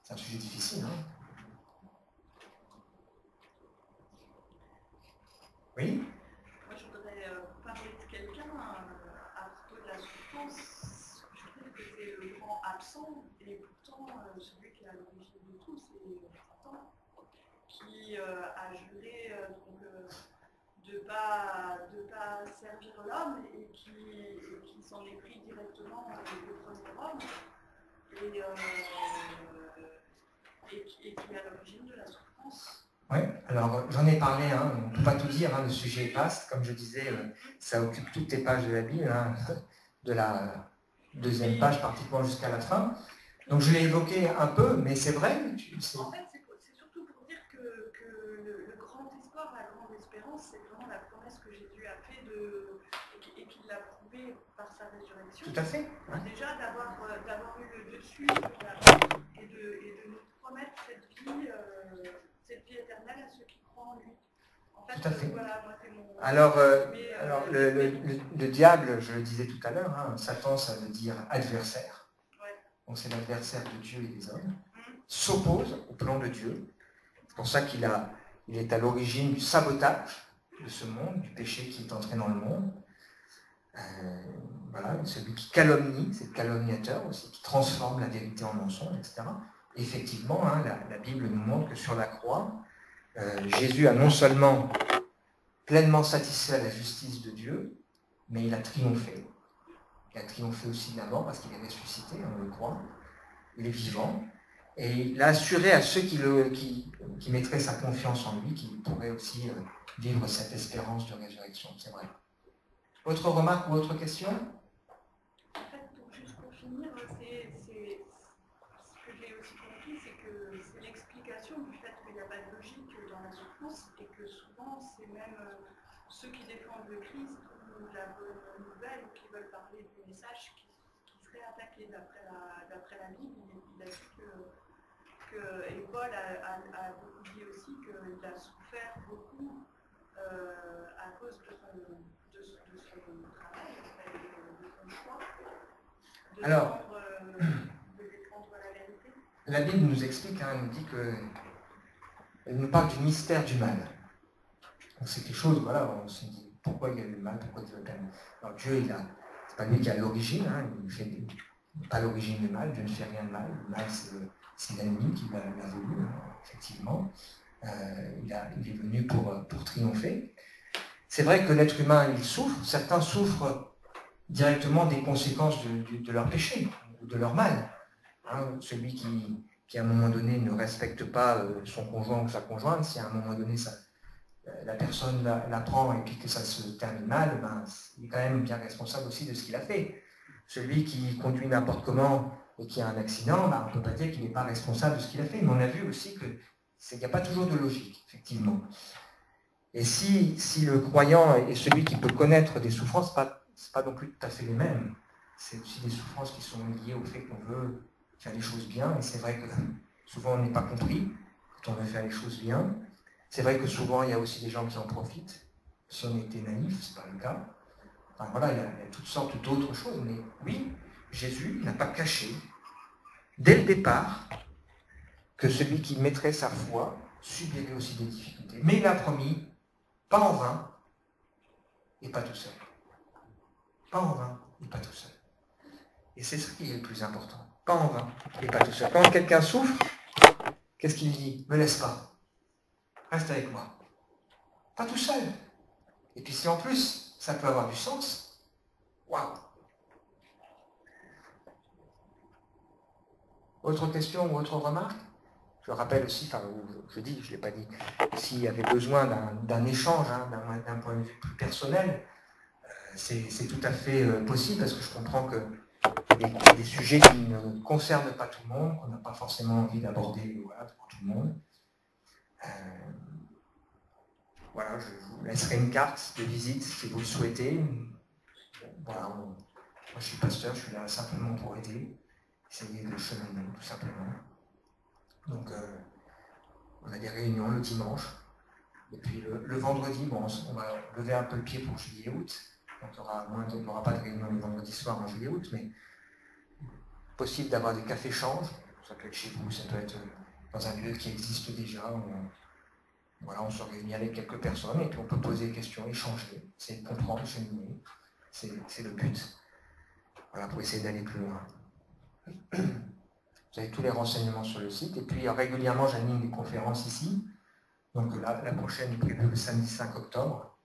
C'est un sujet difficile, hein? Oui? Moi, je voudrais parler de quelqu'un à propos de la souffrance. Je trouve que c'est le grand absent, et pourtant, celui qui est à l'origine de tout, c'est Satan, qui a juré de ne pas servir l'homme, et qui s'en est pris directement au premier homme, et qui est à l'origine de la souffrance. Oui, alors j'en ai parlé, hein, on ne peut pas tout dire, hein, le sujet est vaste, comme je disais, ça occupe toutes les pages de la Bible, hein, de la deuxième page pratiquement jusqu'à la fin. Donc je l'ai évoqué un peu, mais c'est vrai. En fait, c'est surtout pour dire que le grand espoir, la grande espérance, c'est vraiment la promesse que Jésus a faite et qu'il l'a prouvée par sa résurrection. Tout à fait. Hein. Déjà d'avoir eu le dessus sur la mort et de nous promettre cette vie éternelle à ceux qui croient en lui. En fait, tout à fait. Voilà, moi, c'est mon... Alors le diable, je le disais tout à l'heure, hein, Satan, ça veut dire adversaire. Ouais. Donc c'est l'adversaire de Dieu et des hommes. S'oppose au plan de Dieu. C'est pour ça qu'il est à l'origine du sabotage de ce monde, du péché qui est entré dans le monde. Voilà, celui qui calomnie, c'est le calomniateur aussi, qui transforme la vérité en mensonge, etc. Et effectivement, hein, la Bible nous montre que sur la croix, Jésus a non seulement pleinement satisfait la justice de Dieu, mais il a triomphé. Il a triomphé aussi de la mort parce qu'il est ressuscité, on le croit. Il est vivant. Et il a assuré à ceux qui mettraient sa confiance en lui qu'ils pourraient aussi vivre cette espérance de résurrection. C'est vrai. Autre remarque ou autre question? En fait, juste pour finir, ce que j'ai aussi compris, c'est que c'est l'explication du fait qu'il n'y a pas de logique dans la souffrance, et que souvent, c'est même ceux qui défendent le Christ ou la bonne nouvelle, ou qui veulent parler du message, qui seraient attaqués d'après la Bible. Il a dit et Paul a beaucoup dit aussi qu'il a souffert beaucoup à cause de son travail, de son choix, de défendre la vérité. La Bible nous explique, hein, elle nous dit elle nous parle du mystère du mal. Donc c'est quelque chose, voilà, on se dit pourquoi il y a le mal, pourquoi Dieu a le mal. Alors Dieu, c'est pas lui qui a l'origine, hein, il ne fait pas l'origine du mal, Dieu ne fait rien de mal. Le mal, c'est l'ennemi qui l'a voulu, effectivement. Il est venu pour triompher. C'est vrai que l'être humain, il souffre. Certains souffrent directement des conséquences de leur péché, ou de leur mal. Hein, celui qui, à un moment donné, ne respecte pas son conjoint ou sa conjointe, si à un moment donné, la personne l'apprend et puis que ça se termine mal, ben, il est quand même bien responsable aussi de ce qu'il a fait. Celui qui conduit n'importe comment et qui a un accident, ben, on ne peut pas dire qu'il n'est pas responsable de ce qu'il a fait. Mais on a vu aussi qu'il n'y a pas toujours de logique, effectivement. Et si le croyant est celui qui peut connaître des souffrances, ce n'est pas non plus tout à fait les mêmes. C'est aussi des souffrances qui sont liées au fait qu'on veut faire les choses bien, et c'est vrai que souvent on n'est pas compris quand on veut faire les choses bien. C'est vrai que souvent il y a aussi des gens qui en profitent. Si on était naïf, ce n'est pas le cas. Enfin, voilà, il y a toutes sortes d'autres choses, mais oui, Jésus n'a pas caché, dès le départ, que celui qui mettrait sa foi subirait aussi des difficultés. Mais il a promis, pas en vain, et pas tout seul. Pas en vain, et pas tout seul. Et c'est ce qui est le plus important. Pas en vain, et pas tout seul. Quand quelqu'un souffre, qu'est-ce qu'il dit? Me laisse pas. Reste avec moi. Pas tout seul. Et puis si en plus, ça peut avoir du sens, waouh! Autre question ou autre remarque? Je rappelle aussi, enfin, je dis, je ne l'ai pas dit, s'il y avait besoin d'un échange, hein, d'un point de vue plus personnel, c'est tout à fait possible, parce que je comprends qu'il y a des sujets qui ne concernent pas tout le monde, qu'on n'a pas forcément envie d'aborder voilà, pour tout le monde. Voilà, je vous laisserai une carte de visite si vous le souhaitez. Voilà, moi je suis pasteur, je suis là simplement pour aider, essayer de cheminer, tout simplement. Donc, on a des réunions le dimanche. Et puis le vendredi, bon, on va lever un peu le pied pour juillet-août. Donc il n'y aura pas de réunion le vendredi soir en juillet-août, mais possible d'avoir des cafés-changes. Ça peut être chez vous, ça peut être dans un lieu qui existe déjà. Voilà, on se réunit avec quelques personnes et puis on peut poser des questions, échanger, essayer de comprendre, cheminer. C'est le but. Voilà, pour essayer d'aller plus loin. Vous avez tous les renseignements sur le site. Et puis régulièrement, j'anime des conférences ici. Donc la prochaine est prévue le samedi 5 octobre.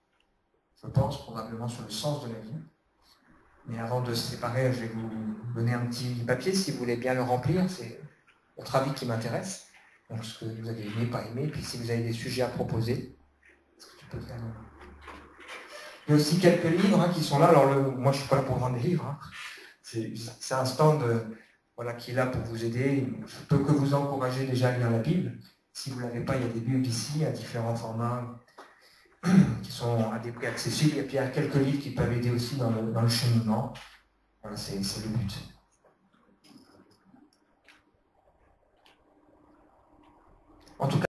Je pense probablement sur le sens de la vie. Mais avant de se séparer, je vais vous donner un petit papier si vous voulez bien le remplir. C'est votre avis qui m'intéresse. Donc ce que vous avez aimé, pas aimé. Puis si vous avez des sujets à proposer, est-ce que tu peux faire? Il y a aussi quelques livres hein, qui sont là. Alors moi je ne suis pas là pour vendre des livres. Hein. C'est un stand voilà, qui est là pour vous aider. Je ne peux que vous encourager déjà à lire la Bible. Si vous ne l'avez pas, il y a des Bibles ici à différents formats qui sont à des prix accessibles. Et puis il y a quelques livres qui peuvent aider aussi dans le cheminement. Voilà, c'est le but. En tout cas,